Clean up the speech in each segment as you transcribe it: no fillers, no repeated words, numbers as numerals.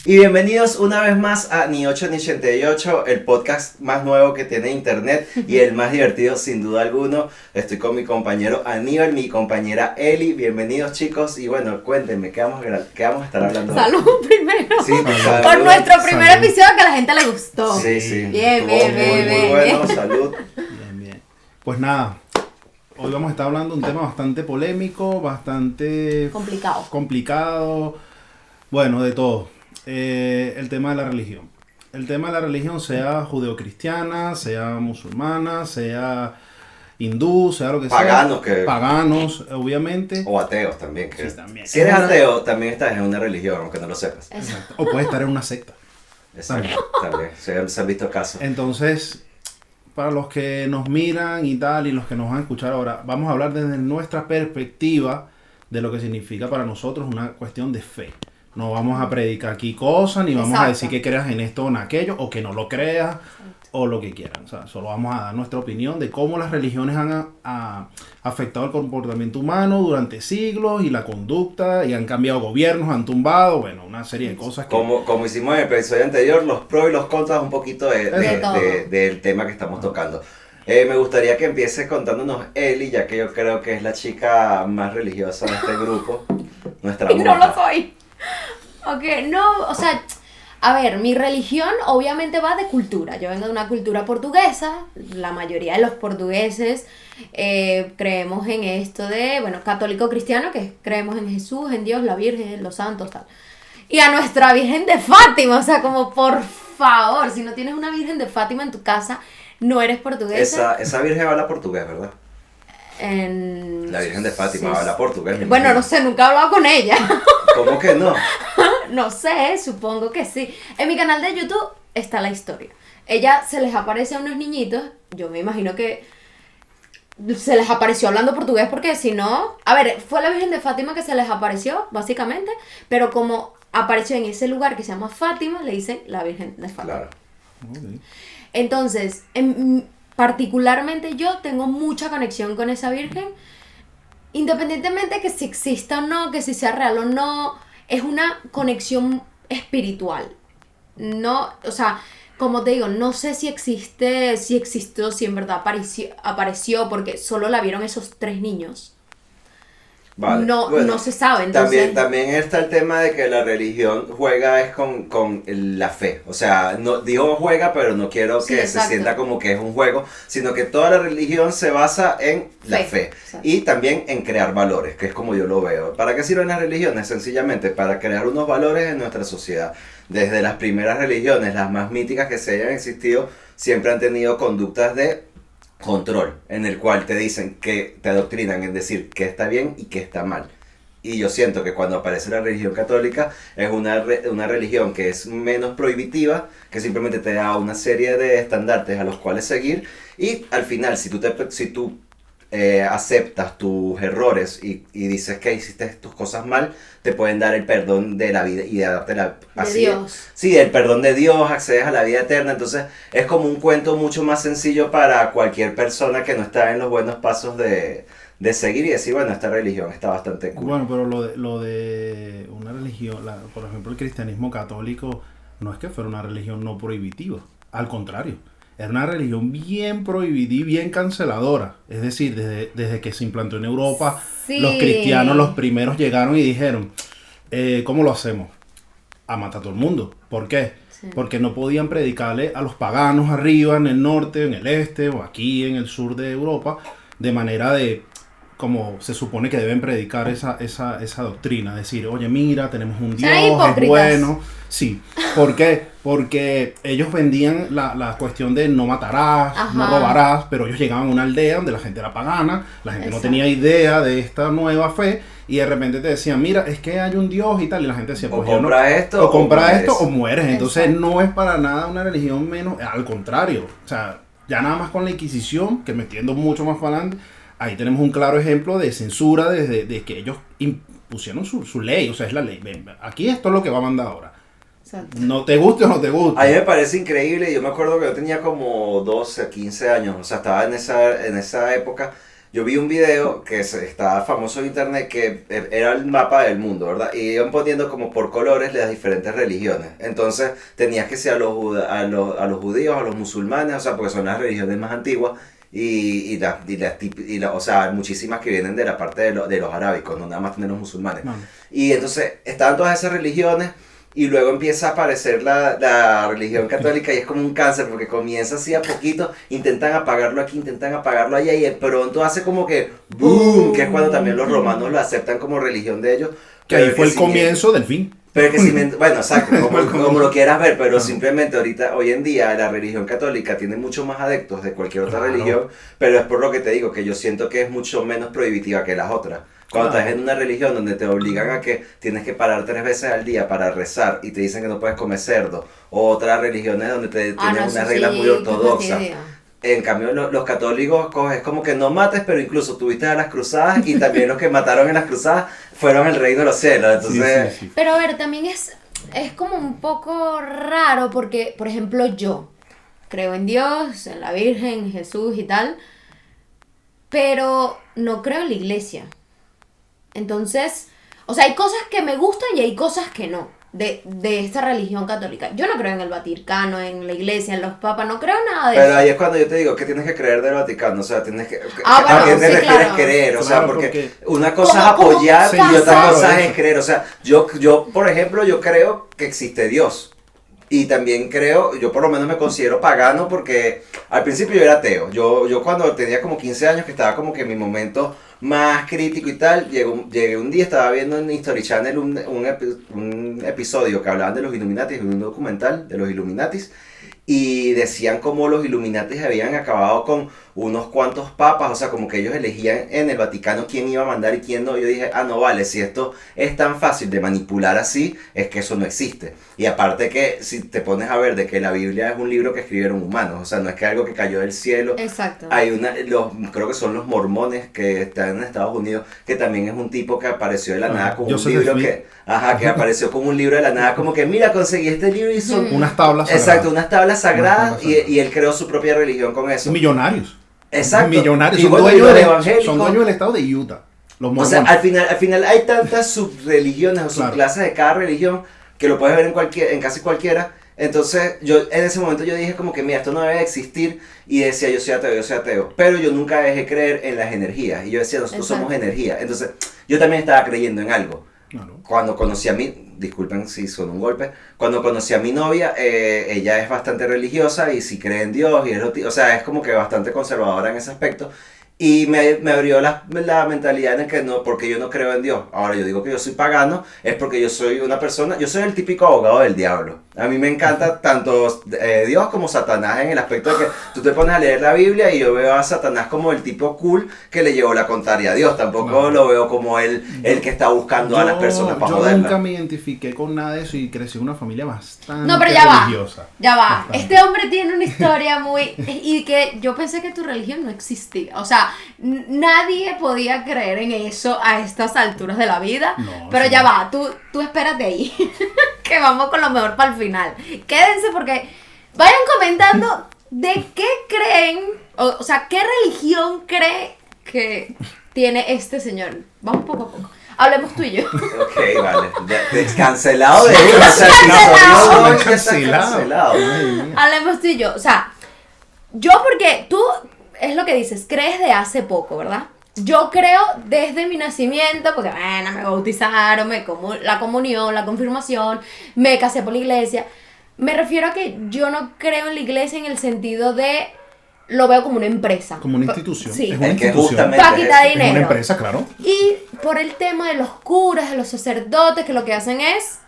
Y bienvenidos una vez más a Ni 8 ni 88, el podcast más nuevo que tiene internet y el más divertido sin duda alguno. Estoy con mi compañero Aníbal, mi compañera Eli. Bienvenidos chicos y bueno, cuéntenme, ¿qué vamos a estar hablando hoy? Salud primero. Sí, Por nuestro primer episodio que a la gente le gustó. Sí, sí. Bien, Estuvo bien. muy bueno, salud. Bien. Pues nada, hoy vamos a estar hablando de un tema bastante polémico, bastante complicado, bueno, de todo. El tema de la religión. El tema de la religión, sea judeocristiana, sea musulmana, sea hindú, sea lo que Paganos, sea. Paganos, obviamente. O ateos también. Que Sí, también. Si eres ateo, también estás en una religión, aunque no lo sepas. Exacto. O puedes estar en una secta. Exacto, también. Se han visto casos. Entonces, para los que nos miran y tal, y los que nos van a escuchar ahora, vamos a hablar desde nuestra perspectiva de lo que significa para nosotros una cuestión de fe. No vamos a predicar aquí cosas, ni vamos a decir que creas en esto o en aquello, o que no lo creas, o lo que quieran. O sea, solo vamos a dar nuestra opinión de cómo las religiones han afectado el comportamiento humano durante siglos y la conducta, y han cambiado gobiernos, han tumbado, bueno, una serie de cosas que... Como hicimos en el episodio anterior, los pros y los contras un poquito del tema que estamos tocando. Me gustaría que empieces contándonos Eli, ya que yo creo que es la chica más religiosa de este grupo, nuestra Y no monja. lo soy. Ok, no, o sea, a ver, mi religión obviamente va de cultura. Yo vengo de una cultura portuguesa. La mayoría de los portugueses creemos en esto de, bueno, católico cristiano, que creemos en Jesús, en Dios, la Virgen, los santos, tal. Y a nuestra Virgen de Fátima, o sea, como por favor, si no tienes una Virgen de Fátima en tu casa, no eres portuguesa. Esa virgen habla portugués, ¿verdad? La Virgen de Fátima Sí. habla portugués. me Bueno, imagino. no sé, nunca he hablado con ella. ¿Cómo que no? No sé, supongo que sí. En mi canal de YouTube está la historia. Ella se les aparece a unos niñitos, yo me imagino que se les apareció hablando portugués porque si no... A ver, fue la Virgen de Fátima que se les apareció, básicamente, pero como apareció en ese lugar que se llama Fátima, le dicen la Virgen de Fátima. Claro. Okay. Entonces, particularmente yo tengo mucha conexión con esa Virgen, independientemente que si exista o no, que si sea real o no, es una conexión espiritual. No, o sea, como te digo, no sé si existió, si en verdad apareció, porque solo la vieron esos 3 niños. Vale. No, Bueno, no se sabe, entonces... También está el tema de que la religión juega es con la fe. O sea, no digo juega, pero no quiero Sí, que se exacto. sienta como que es un juego, sino que toda la religión se basa en la fe. Exacto. Y también en crear valores, que es como yo lo veo. ¿Para qué sirven las religiones? Sencillamente para crear unos valores en nuestra sociedad. Desde las primeras religiones, las más míticas que se hayan existido, siempre han tenido conductas de control, en el cual te dicen que te adoctrinan en decir que está bien y que está mal. Y yo siento que cuando aparece la religión católica es una religión que es menos prohibitiva, que simplemente te da una serie de estandartes a los cuales seguir, y al final si tú aceptas tus errores y dices que hiciste tus cosas mal, te pueden dar el perdón de la vida y de darte la... De Dios. Sí, el perdón de Dios, accedes a la vida eterna, entonces es como un cuento mucho más sencillo para cualquier persona que no está en los buenos pasos de seguir y decir, bueno, esta religión está bastante cool. Bueno, pero lo de una religión, por ejemplo, el cristianismo católico no es que fuera una religión no prohibitiva, al contrario, era una religión bien prohibitiva y bien canceladora. Es decir, desde que se implantó en Europa, Sí. los cristianos, los primeros llegaron y dijeron, ¿cómo lo hacemos? A matar a todo el mundo. ¿Por qué? Sí. Porque no podían predicarle a los paganos arriba, en el norte, en el este o aquí en el sur de Europa, de manera de como se supone que deben predicar esa doctrina, decir, oye, mira, tenemos un Dios, es hipócritas. bueno. Sí, ¿por qué? Porque ellos vendían la cuestión de no matarás, Ajá. no robarás, pero ellos llegaban a una aldea donde la gente era pagana, la gente Exacto. no tenía idea de esta nueva fe, y de repente te decían, mira, es que hay un Dios y tal, y la gente decía, O pues yo no... compras esto O compras mueres. esto o mueres. Entonces Exacto. no es para nada una religión menos, al contrario. O sea, ya nada más con la Inquisición, que metiendo mucho más para adelante, ahí tenemos un claro ejemplo de censura de que ellos impusieron su ley. O sea, es la ley. Ven, aquí esto es lo que va a mandar ahora. Exacto. No te guste o no te guste. A mí me parece increíble, yo me acuerdo que yo tenía como 12, 15 años, o sea, estaba en esa época yo vi un video que estaba famoso en internet que era el mapa del mundo, ¿verdad? Y iban poniendo como por colores las diferentes religiones. Entonces tenías que ser a los judíos, a los musulmanes, o sea, porque son las religiones más antiguas. O sea, muchísimas que vienen de la parte de los arábicos, no nada más tienen los musulmanes. No. Y entonces estaban todas esas religiones y luego empieza a aparecer la religión católica y es como un cáncer porque comienza así a poquito, intentan apagarlo aquí, intentan apagarlo allá y de pronto hace como que ¡boom! Que es cuando también los romanos lo aceptan como religión de ellos. Que ahí fue el comienzo del fin. Pero que bueno, exacto, como lo quieras ver, pero simplemente hoy en día la religión católica tiene mucho más adeptos de cualquier otra religión, pero es por lo que te digo, que yo siento que es mucho menos prohibitiva que las otras. Cuando estás en una religión donde te obligan a que tienes que parar 3 veces al día para rezar y te dicen que no puedes comer cerdo, o otras religiones donde tienen una regla muy ortodoxa. En cambio, los católicos es como que no mates, pero incluso tuviste a las cruzadas y también los que mataron en las cruzadas fueron el reino de los cielos. Entonces, sí. Pero a ver, también es como un poco raro porque, por ejemplo, yo creo en Dios, en la Virgen, en Jesús y tal, pero no creo en la iglesia. Entonces, o sea, hay cosas que me gustan y hay cosas que no. De esta religión católica. Yo no creo en el Vaticano, en la iglesia, en los papas, no creo nada de eso. Pero ahí es cuando yo te digo que tienes que creer del Vaticano, o sea, tienes que... Bueno, ¿a qué te refieres claro. creer? O sea, Claro, porque una cosa es ¿Cómo apoyar y otra pasa? cosa es creer. O sea, yo, por ejemplo, yo creo que existe Dios. Y también creo, yo por lo menos me considero pagano porque al principio yo era ateo. Yo cuando tenía como 15 años, que estaba como que en mi momento más crítico y tal, llegué un día, estaba viendo en History Channel un episodio que hablaban de los Illuminatis, un documental de los Illuminatis, y decían cómo los Illuminatis habían acabado con unos cuantos papas, o sea, como que ellos elegían en el Vaticano quién iba a mandar y quién no. Yo dije, no vale, si esto es tan fácil de manipular así, es que eso no existe. Y aparte que si te pones a ver de que la Biblia es un libro que escribieron humanos, o sea, no es que algo que cayó del cielo. Exacto. Hay creo que son los mormones que están en Estados Unidos, que también es un tipo que apareció de la nada con un libro que apareció con un libro de la nada, como que mira, conseguí este libro y son unas tablas sagradas. Exacto, unas tablas sagradas y él creó su propia religión con eso. Millonarios. Exacto. Millonarios. Y bueno, Son dueños del estado de Utah. Los o mormones. sea, al final hay tantas subreligiones o subclases de cada religión que lo puedes ver en casi cualquiera. Entonces, yo en ese momento yo dije como que mira, esto no debe existir y decía yo soy ateo, pero yo nunca dejé creer en las energías y yo decía nosotros somos energía. Entonces, yo también estaba creyendo en algo. Claro. Cuando conocí a disculpen si son un golpe, cuando conocí a mi novia, ella es bastante religiosa y sí cree en Dios, o sea, es como que bastante conservadora en ese aspecto. Y me abrió la mentalidad en que no, porque yo no creo en Dios. Ahora yo digo que yo soy pagano, es porque yo soy una persona, yo soy el típico abogado del diablo. A mí me encanta tanto Dios como Satanás en el aspecto de que tú te pones a leer la Biblia y yo veo a Satanás como el tipo cool que le llevó la contraria a Dios. Tampoco lo veo como el que está buscando a las personas para joderla. Yo nunca me identifiqué con nada de eso y crecí en una familia bastante No, pero ya religiosa. Ya va. Bastante. Este hombre tiene una historia muy... Y que yo pensé que tu religión no existía. O sea, nadie podía creer en eso a estas alturas de la vida. No, pero sí. ya va, tú espérate ahí. Que vamos con lo mejor para el final. Quédense porque vayan comentando de qué creen, o sea, qué religión cree que tiene este señor. Vamos poco a poco. Hablemos tú y yo. Ok, vale. Descancelado de Cancelado. Hablemos tú y yo. O sea, yo porque tú, es lo que dices, crees de hace poco, ¿verdad? Yo creo desde mi nacimiento, porque bueno, me bautizaron, la comunión, la confirmación, me casé por la iglesia. Me refiero a que yo no creo en la iglesia en el sentido de, lo veo como una empresa. Como una institución. Sí. Es una Es que institución. justamente Para quitar es eso. Es una dinero. empresa, claro. Y por el tema de los curas, de los sacerdotes, que lo que hacen es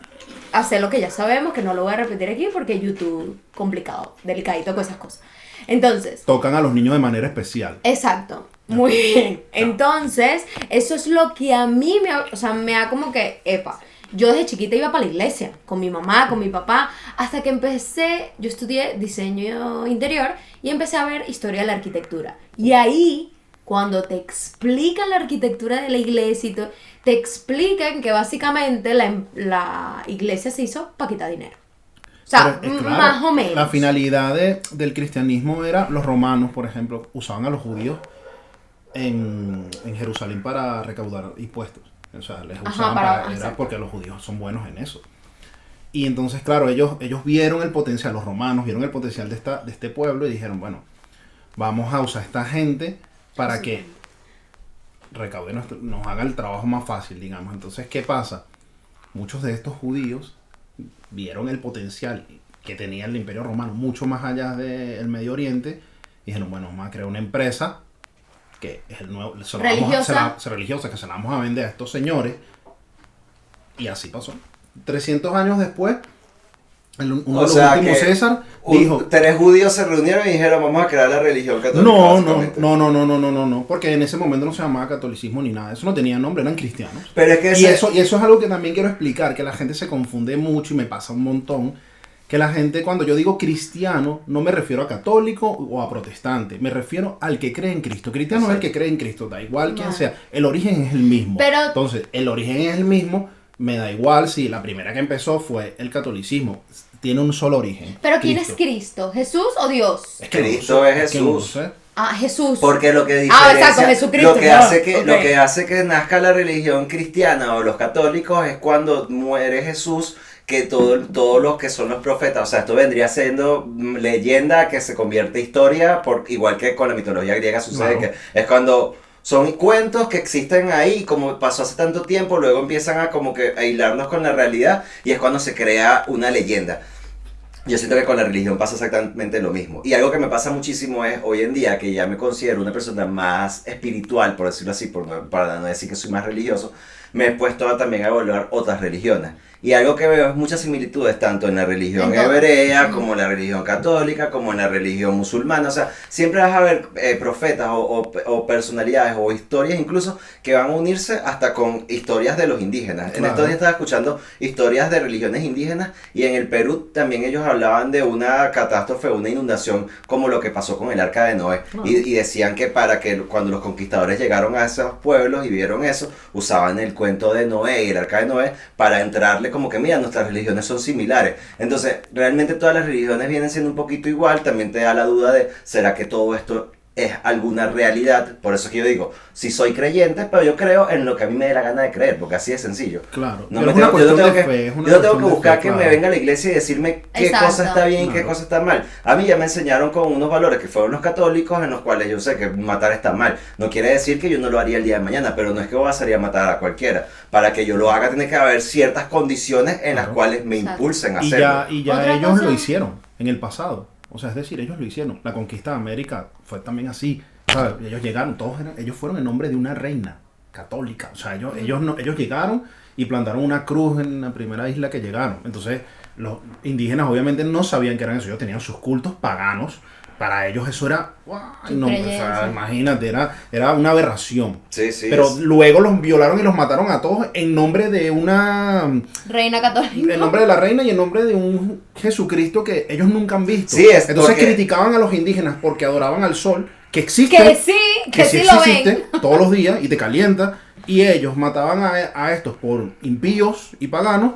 hacer lo que ya sabemos, que no lo voy a repetir aquí porque YouTube complicado, delicadito con esas cosas. Entonces, Tocan a los niños de manera especial. exacto, muy bien. Entonces, eso es lo que a mí me ha como que, yo desde chiquita iba para la iglesia, con mi mamá, con mi papá, hasta que yo estudié diseño interior y empecé a ver historia de la arquitectura. Y ahí, cuando te explican la arquitectura de la iglesia y te explican que básicamente la iglesia se hizo para quitar dinero. O sea, Pero, claro, más o menos. La finalidad del cristianismo era, los romanos, por ejemplo, usaban a los judíos en Jerusalén para recaudar impuestos. O sea, les Ajá, usaban era exacto. porque los judíos son buenos en eso. Y entonces, claro, ellos vieron el potencial, los romanos vieron el potencial de este pueblo y dijeron, bueno, vamos a usar a esta gente para Sí. que recaude nos haga el trabajo más fácil, digamos. Entonces, ¿qué pasa? Muchos de estos judíos vieron el potencial que tenía el Imperio Romano mucho más allá del Medio Oriente y dijeron, bueno, vamos a crear una empresa que es el nuevo, religiosa, que se la vamos a vender a estos señores. Y así pasó. 300 años después, uno de los últimos César dijo... 3 judíos se reunieron y dijeron, vamos a crear la religión católica. No, porque en ese momento no se llamaba catolicismo ni nada. Eso no tenía nombre, eran cristianos. Pero es que y eso es algo que también quiero explicar, que la gente se confunde mucho y me pasa un montón. Que la gente, cuando yo digo cristiano, no me refiero a católico o a protestante, me refiero al que cree en Cristo. Cristiano es el que cree en Cristo, da igual quién sea. El origen es el mismo. Pero, entonces, el origen es el mismo, me da igual si la primera que empezó fue el catolicismo. Tiene un solo origen. pero ¿quién es Cristo? ¿Jesús o Dios? Es que Cristo es que no lo Jesús. sé. Ah, Jesús. Porque lo que exacto, Jesucristo. lo que hace que Ok. lo que hace que nazca la religión cristiana o los católicos es cuando muere Jesús, que todos los que son los profetas, o sea, esto vendría siendo leyenda que se convierte en historia, igual que con la mitología griega sucede, Claro. que es cuando son cuentos que existen ahí, como pasó hace tanto tiempo, luego empiezan a como que a hilarnos con la realidad y es cuando se crea una leyenda. Yo siento que con la religión pasa exactamente lo mismo. Y algo que me pasa muchísimo es hoy en día, que ya me considero una persona más espiritual, por decirlo así, para no decir que soy más religioso, me he puesto también a evaluar otras religiones. Y algo que veo es muchas similitudes tanto en la religión hebrea, como en la religión católica, como en la religión musulmana. O sea, siempre vas a ver profetas o personalidades o historias incluso que van a unirse hasta con historias de los indígenas. Claro. En estos días estaba escuchando historias de religiones indígenas y en el Perú también ellos hablaban de una catástrofe, una inundación como lo que pasó con el Arca de Noé. Y decían que para que cuando los conquistadores llegaron a esos pueblos y vieron eso, usaban el cuento de Noé y el Arca de Noé para entrarle como que mira, nuestras religiones son similares. Entonces, realmente todas las religiones vienen siendo un poquito igual. También te da la duda de, ¿será que todo esto es alguna realidad? Por eso es que yo digo, si soy creyente, pero yo creo en lo que a mí me dé la gana de creer, porque así es sencillo. Claro. No Pero me es una tengo- yo no cuestión tengo de que, fe, es una yo no tengo cuestión que de buscar fe, que claro. me venga a la iglesia y decirme qué Exacto. cosa está bien y qué Claro. cosa está mal. A mí ya me enseñaron con unos valores que fueron los católicos, en los cuales yo sé que matar está mal. No quiere decir que yo no lo haría el día de mañana, pero no es que voy a salir a matar a cualquiera. Para que yo lo haga tiene que haber ciertas condiciones en las Claro. cuales me Exacto. impulsen a Y hacerlo. ya Otra ellos cosa- lo hicieron en el pasado. O sea, es decir, ellos lo hicieron. La conquista de América fue también así. ¿Sabes? Ellos llegaron, ellos fueron en nombre de una reina católica. O sea, ellos llegaron y plantaron una cruz en la primera isla que llegaron. Entonces, los indígenas obviamente no sabían que eran eso. Ellos tenían sus cultos paganos. Para ellos eso era, no, o sea, creencia. imagínate, era una aberración. Sí, sí. Pero luego los violaron y los mataron a todos en nombre de Reina católica. en nombre de la reina y en nombre de un Jesucristo que ellos nunca han visto. Sí, es Entonces porque- criticaban a los indígenas porque adoraban al sol, que existe, Que sí lo existe ven. todos los días y te calienta. Y ellos mataban a estos por impíos y paganos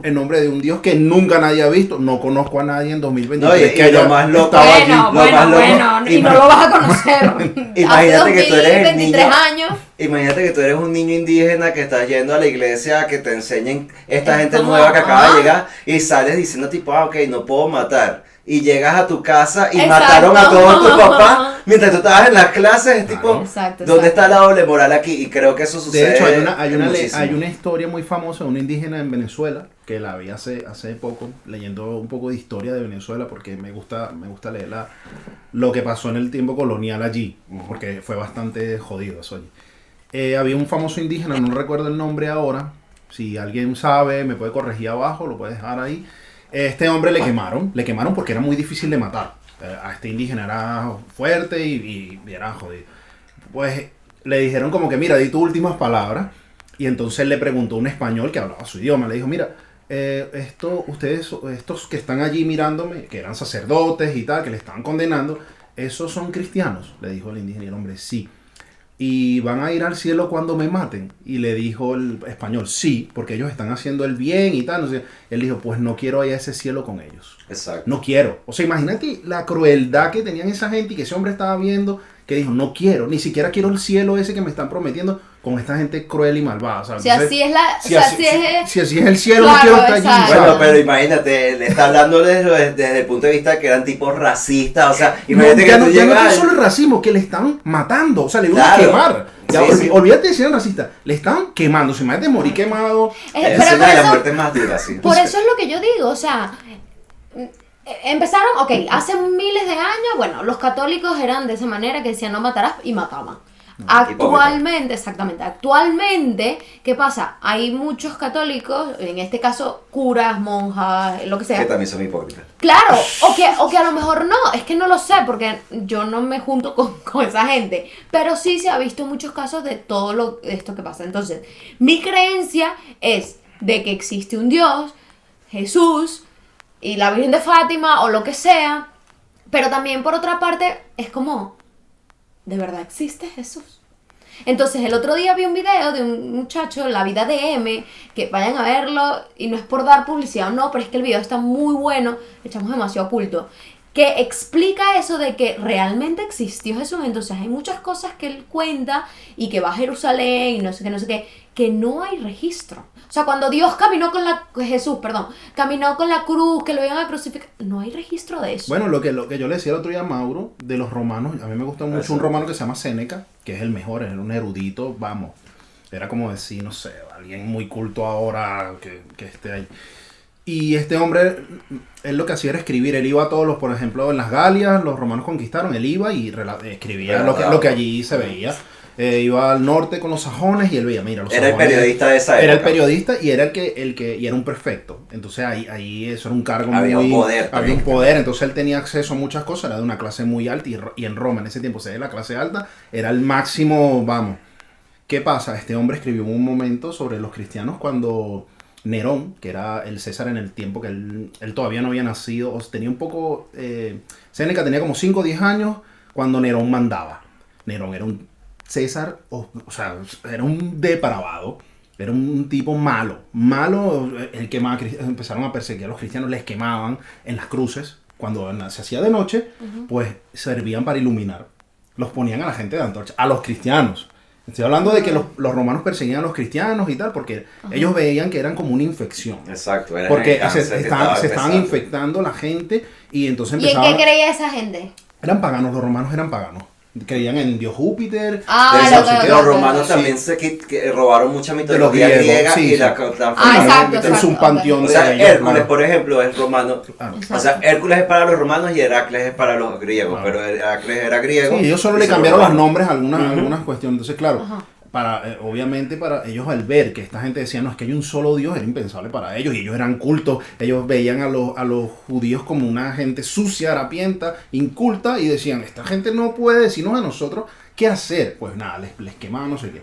en nombre de un Dios que nunca nadie ha visto. No conozco a nadie en 2023 No, y que haya lo más loco- estado allí. Lo más loco- Y no lo vas a conocer. Imagínate Hace que tú eres el 23 niño- años. Imagínate que tú eres un niño indígena que estás yendo a la iglesia a que te enseñen esta gente como, nueva que acaba ajá. de llegar y sales diciendo tipo, ok, no puedo matar. Y llegas a tu casa y Exacto. mataron a todos tus papás mientras tú estabas en las clases. Es tipo, Claro. Exacto, ¿dónde exacto. está la doble moral aquí? Y creo que eso sucede. De hecho, hay muchísimo. una historia muy famosa de una indígena en Venezuela, que la vi hace poco, leyendo un poco de historia de Venezuela, porque me gusta leer lo que pasó en el tiempo colonial allí, porque fue bastante jodido eso allí. Había un famoso indígena, no recuerdo el nombre ahora, si alguien sabe, me puede corregir abajo, lo puede dejar ahí. Este hombre le quemaron porque era muy difícil de matar. A este indígena era fuerte y era jodido. Pues le dijeron como que, mira, di tus últimas palabras. Y entonces le preguntó un español que hablaba su idioma. Le dijo, mira, estos que están allí mirándome, que eran sacerdotes y tal, que le estaban condenando, ¿esos son cristianos? Le dijo el indígena y el hombre, sí. ¿Y van a ir al cielo cuando me maten? Y le dijo el español, sí, porque ellos están haciendo el bien y tal. No sé. Él dijo, pues no quiero ir a ese cielo con ellos. Exacto. No quiero. O sea, imagínate la crueldad que tenían esa gente y que ese hombre estaba viendo que dijo, no quiero, ni siquiera quiero el cielo ese que me están prometiendo con esta gente cruel y malvada. ¿Sabes? Si así es la... Si así es el cielo, Claro, no quiero estar exacto. allí. Bueno, ¿sabes? pero imagínate, le está hablando desde el punto de vista que eran tipos racistas, o sea, No, imagínate ya que no, tú ya no llegas... es solo el racismo, que le están matando, o sea, le iban a Claro. quemar. Ya, Sí, sí. olvídate de si eran racistas, le están quemando, si imagínate morir quemado. Pero Esa es por una de las eso- muertes más duras, sí. Por eso es lo que yo digo, o sea, empezaron, ok, hace miles de años, bueno, los católicos eran de esa manera que decían no matarás y mataban. Actualmente, exactamente, actualmente, ¿qué pasa? Hay muchos católicos, en este caso curas, monjas, lo que sea. Que también son hipócritas. Claro, o que a lo mejor no, es que no lo sé porque yo no me junto con esa gente, pero sí se ha visto muchos casos de todo esto que pasa. Entonces, mi creencia es de que existe un Dios, Jesús y la Virgen de Fátima o lo que sea, pero también por otra parte es como, ¿de verdad existe Jesús? Entonces el otro día vi un video de un muchacho, La vida de M, que vayan a verlo, y no es por dar publicidad o no, pero es que el video está muy bueno, le echamos demasiado culto, que explica eso de que realmente existió Jesús. Entonces hay muchas cosas que él cuenta y que va a Jerusalén y no sé qué, que no hay registro. O sea, cuando Dios Jesús caminó con la cruz, que lo iban a crucificar, no hay registro de eso. Bueno, lo que yo le decía el otro día a Mauro, de los romanos, a mí me gusta mucho Eso. un romano que se llama Séneca, que es el mejor, era un erudito, vamos, era como decir, no sé, alguien muy culto ahora que esté ahí. Y este hombre, él lo que hacía era escribir, él iba a todos los, por ejemplo, en las Galias, los romanos conquistaron, él iba y escribía lo que allí se veía. Iba al norte con los sajones y él veía, mira, los Era el sajones. periodista de esa época. Era el periodista y era y era un prefecto. Entonces ahí eso era un cargo Había muy... un poder Había también. un poder, entonces él tenía acceso a muchas cosas, era de una clase muy alta y en Roma en ese tiempo, la clase alta era el máximo, vamos. ¿Qué pasa? Este hombre escribió un momento sobre los cristianos cuando Nerón, que era el César en el tiempo que él todavía no había nacido, o tenía un poco... Séneca tenía como 5 o 10 años cuando Nerón mandaba. Nerón era un César, o sea, era un depravado, era un tipo malo, el quemaba, empezaron a perseguir a los cristianos, les quemaban en las cruces, cuando se hacía de noche, pues servían para iluminar, los ponían a la gente de antorcha, a los cristianos. Estoy hablando de que los romanos perseguían a los cristianos y tal, porque ellos veían que eran como una infección. Exacto, era Porque el cáncer se que estaba estaban empezando. infectando la gente y entonces ¿Y en empezaban... qué creía esa gente? Eran paganos, los romanos eran paganos. Creían en Dios Júpiter. Ah, De de hecho, no sé qué. los romanos Sí. también que robaron mucha De los mitología griegos, griega sí, y sí. la exacto, transformaron. Es un panteón O de sea, ellos, Hércules, claro. por ejemplo, es romano. Claro. O sea, Hércules es para los romanos y Heracles es para los griegos. Claro. Pero Heracles era griego. Sí, ellos solo y le son cambiaron los romanos. nombres a algunas, Ujú. algunas cuestiones. Entonces, claro, Ajá. obviamente para ellos al ver que esta gente decía, no, es que hay un solo Dios, era impensable para ellos. Y ellos eran cultos, ellos veían a los judíos como una gente sucia, harapienta, inculta, y decían, esta gente no puede decirnos a nosotros qué hacer. Pues nada, les quemaban, no sé qué.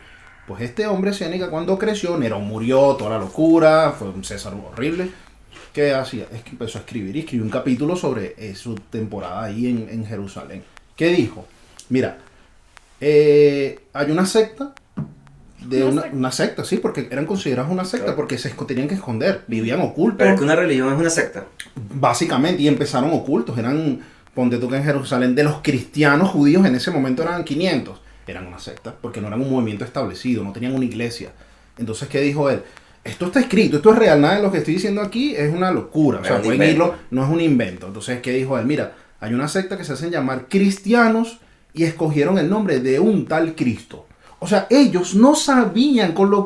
Pues este hombre Séneca, cuando creció, Nerón murió, toda la locura, fue un César horrible. ¿Qué hacía? Es que empezó a escribir y escribió un capítulo sobre su temporada ahí en Jerusalén. ¿Qué dijo? Mira, hay una secta, una secta, sí, porque eran considerados una secta, Claro. porque se tenían que esconder, vivían ocultos, Pero es que una religión es una secta. básicamente, y empezaron ocultos, eran, ponte tú que en Jerusalén, de los cristianos judíos en ese momento eran 500, eran una secta, porque no eran un movimiento establecido, no tenían una iglesia. Entonces, ¿qué dijo él? Esto está escrito, esto es real, nada de lo que estoy diciendo aquí es una locura, o sea, Es un pueden invento. irlo, no es un invento. Entonces, ¿qué dijo él? Mira, hay una secta que se hacen llamar cristianos y escogieron el nombre de un tal Cristo. O sea, ellos no sabían con lo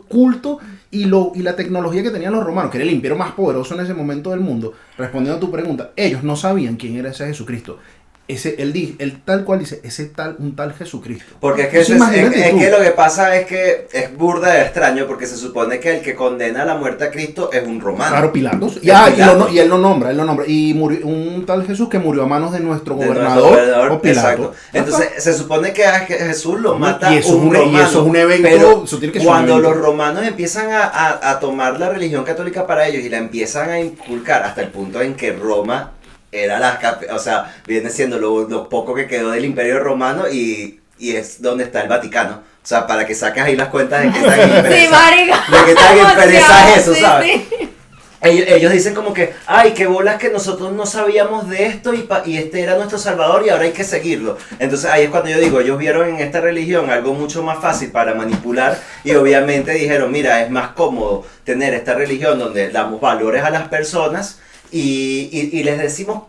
culto y la tecnología que tenían los romanos, que era el imperio más poderoso en ese momento del mundo. Respondiendo a tu pregunta, ellos no sabían quién era ese Jesucristo. Él tal cual dice, un tal Jesucristo. Porque es que, Entonces, imagínate tú. que lo que pasa es que es burda de extraño porque se supone que el que condena la muerte a Cristo es un romano. Claro, Pilatos. Y, Pilatos. y él lo nombra. Y murió un tal Jesús que murió a manos de nuestro De gobernador, nuestro gobernador, o Pilato. exacto. Entonces se supone que a Jesús lo mata y eso un romano. y eso es un evento. Pero Eso tiene que ser un cuando evento. los romanos empiezan a tomar la religión católica para ellos y la empiezan a inculcar hasta el punto en que Roma era o sea, viene siendo lo poco que quedó del imperio romano y es donde está el Vaticano. O sea, para que saques ahí las cuentas de que tan Sí, marica. de que tan impereza es eso, Sí, ¿sabes? sí. Ellos dicen como que, ay, qué bolas que nosotros no sabíamos de esto y este era nuestro salvador y ahora hay que seguirlo. Entonces ahí es cuando yo digo, ellos vieron en esta religión algo mucho más fácil para manipular y obviamente dijeron, mira, es más cómodo tener esta religión donde damos valores a las personas y les decimos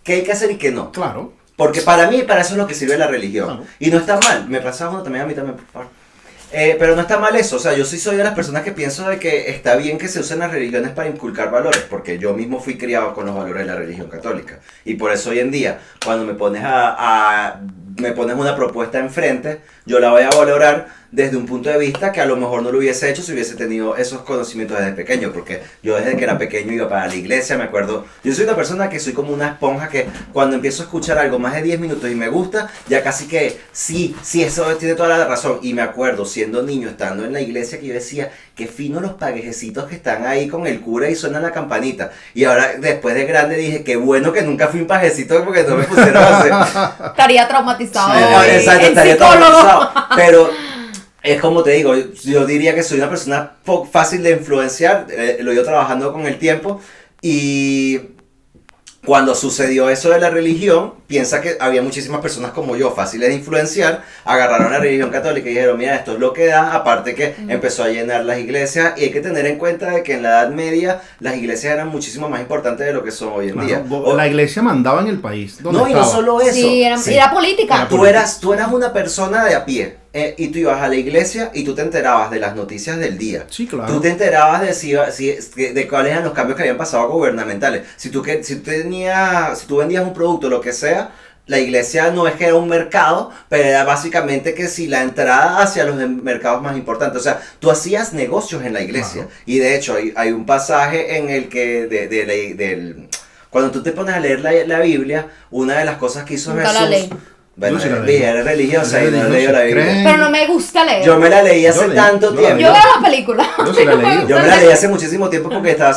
qué hay que hacer y qué no. Claro. Porque para mí, para eso es lo que sirve la religión. Claro. Y no está mal. Me pasa uno también, a mí también, por favor. Pero no está mal eso, o sea, yo sí soy de las personas que pienso de que está bien que se usen las religiones para inculcar valores, porque yo mismo fui criado con los valores de la religión católica. Y por eso hoy en día, cuando me pones me pones una propuesta enfrente, yo la voy a valorar desde un punto de vista que a lo mejor no lo hubiese hecho si hubiese tenido esos conocimientos desde pequeño, porque yo desde que era pequeño iba para la iglesia, me acuerdo, yo soy una persona que soy como una esponja que cuando empiezo a escuchar algo más de 10 minutos y me gusta, ya casi que sí, eso tiene toda la razón, y me acuerdo siendo niño, estando en la iglesia, que yo decía, qué fino los paguejecitos que están ahí con el cura y suena la campanita, y ahora después de grande dije, qué bueno que nunca fui un pajecito porque no me pusieron a hacer... Estaría traumatizado. Sí, exacto, estaría traumatizado, pero... Es como te digo, yo diría que soy una persona fácil de influenciar, lo he ido trabajando con el tiempo y cuando sucedió eso de la religión, piensa que había muchísimas personas como yo, fáciles de influenciar, agarraron la religión católica y dijeron, mira, esto es lo que da, aparte que empezó a llenar las iglesias y hay que tener en cuenta de que en la Edad Media las iglesias eran muchísimo más importantes de lo que son hoy en día. La iglesia mandaba en el país. No, y no solo eso. Sí, era política. Tú eras una persona de a pie. Y tú ibas a la iglesia y tú te enterabas de las noticias del día. Sí, claro. Tú te enterabas de cuáles eran los cambios que habían pasado gubernamentales. Si tú vendías un producto, lo que sea, la iglesia no es que era un mercado, pero era básicamente que si la entrada hacia los mercados más importantes. O sea, tú hacías negocios en la iglesia. Claro. Y de hecho hay un pasaje en el que cuando tú te pones a leer la Biblia, una de las cosas que hizo Jesús... Bueno, era religiosa y no leí la Biblia. Pero no me gusta leer. Yo me la leí hace tanto tiempo. Yo veo las películas. Yo me la leí hace muchísimo tiempo porque era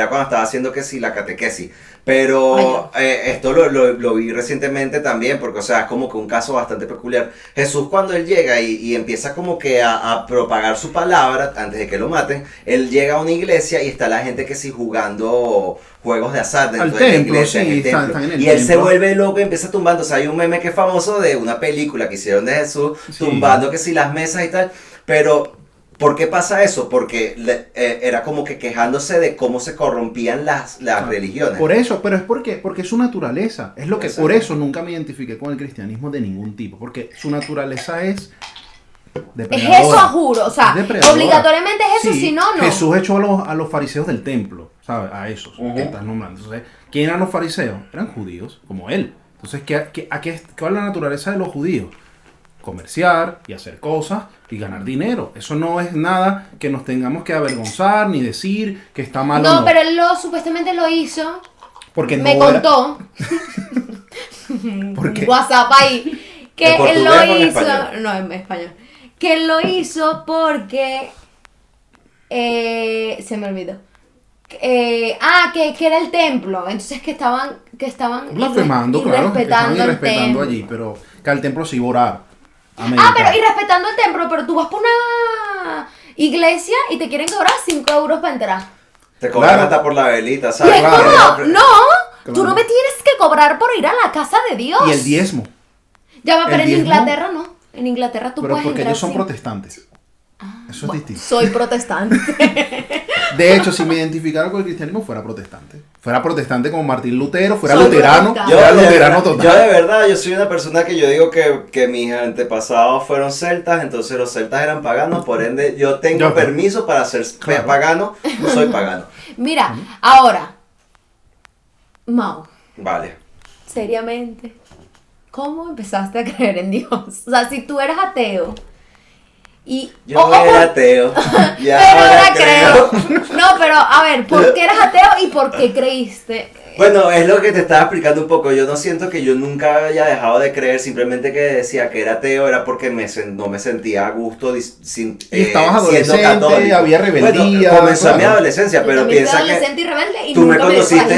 cuando estaba haciendo que sí, la catequesis. Pero esto lo vi recientemente también, porque o sea, es como que un caso bastante peculiar. Jesús cuando él llega y empieza como que a propagar su palabra, antes de que lo maten, él llega a una iglesia y está la gente que sí jugando juegos de azar dentro de la iglesia, en el templo. Y él se vuelve loco y empieza tumbando. O sea, hay un meme que es famoso de una película que hicieron de Jesús, tumbando que sí las mesas y tal, pero... ¿Por qué pasa eso? Porque era como que quejándose de cómo se corrompían las religiones. Por eso, pero es porque es su naturaleza. Es lo que por eso nunca me identifiqué con el cristianismo de ningún tipo. Porque su naturaleza es depredadora. Es eso, juro. O sea, obligatoriamente es eso, sí, si no, no. Jesús echó a los fariseos del templo, ¿sabes? A esos que estás nombrando. Entonces, ¿quién eran los fariseos? Eran judíos, como él. Entonces, ¿cuál es la naturaleza de los judíos? Comerciar y hacer cosas y ganar dinero. Eso no es nada que nos tengamos que avergonzar ni decir que está mal. No, pero él supuestamente lo hizo. Porque me contó. ¿Por qué? WhatsApp ahí. Que él lo hizo. No, en español. Que él lo hizo porque. Se me olvidó. Que era el templo. Entonces que estaban blasfemando, claro. Que estaban irrespetando allí, pero que al templo sí iba a orar. Pero y respetando el templo, pero tú vas por una iglesia y te quieren cobrar 5 euros para entrar. Te cobran hasta por la velita, ¿sabes? Y es como, tú no me tienes que cobrar por ir a la casa de Dios. Y el diezmo. Ya va, pero en Inglaterra no. En Inglaterra tú puedes entrar. Pero porque ellos son protestantes. Eso es distinto. Soy protestante. De hecho, si me identificara con el cristianismo, fuera protestante. Fuera protestante como Martín Lutero, fuera luterano. Total. Yo de verdad, yo soy una persona que yo digo que mis antepasados fueron celtas, entonces los celtas eran paganos, por ende yo tengo permiso para ser pagano, soy pagano. Mira, ahora, Mau. Vale. Seriamente, ¿cómo empezaste a creer en Dios? O sea, si tú eras ateo... Yo era ateo. Pero ahora creo. No, pero a ver, ¿por qué eras ateo y por qué creíste Bueno, es lo que te estaba explicando un poco. Yo no siento que yo nunca haya dejado de creer, simplemente que decía que era ateo, era porque no me sentía a gusto sin, Y estabas siendo adolescente, católico. había rebeldía. Bueno, comenzó mi claro. adolescencia, Yo pero también piensa fui que adolescente y rebelde y nunca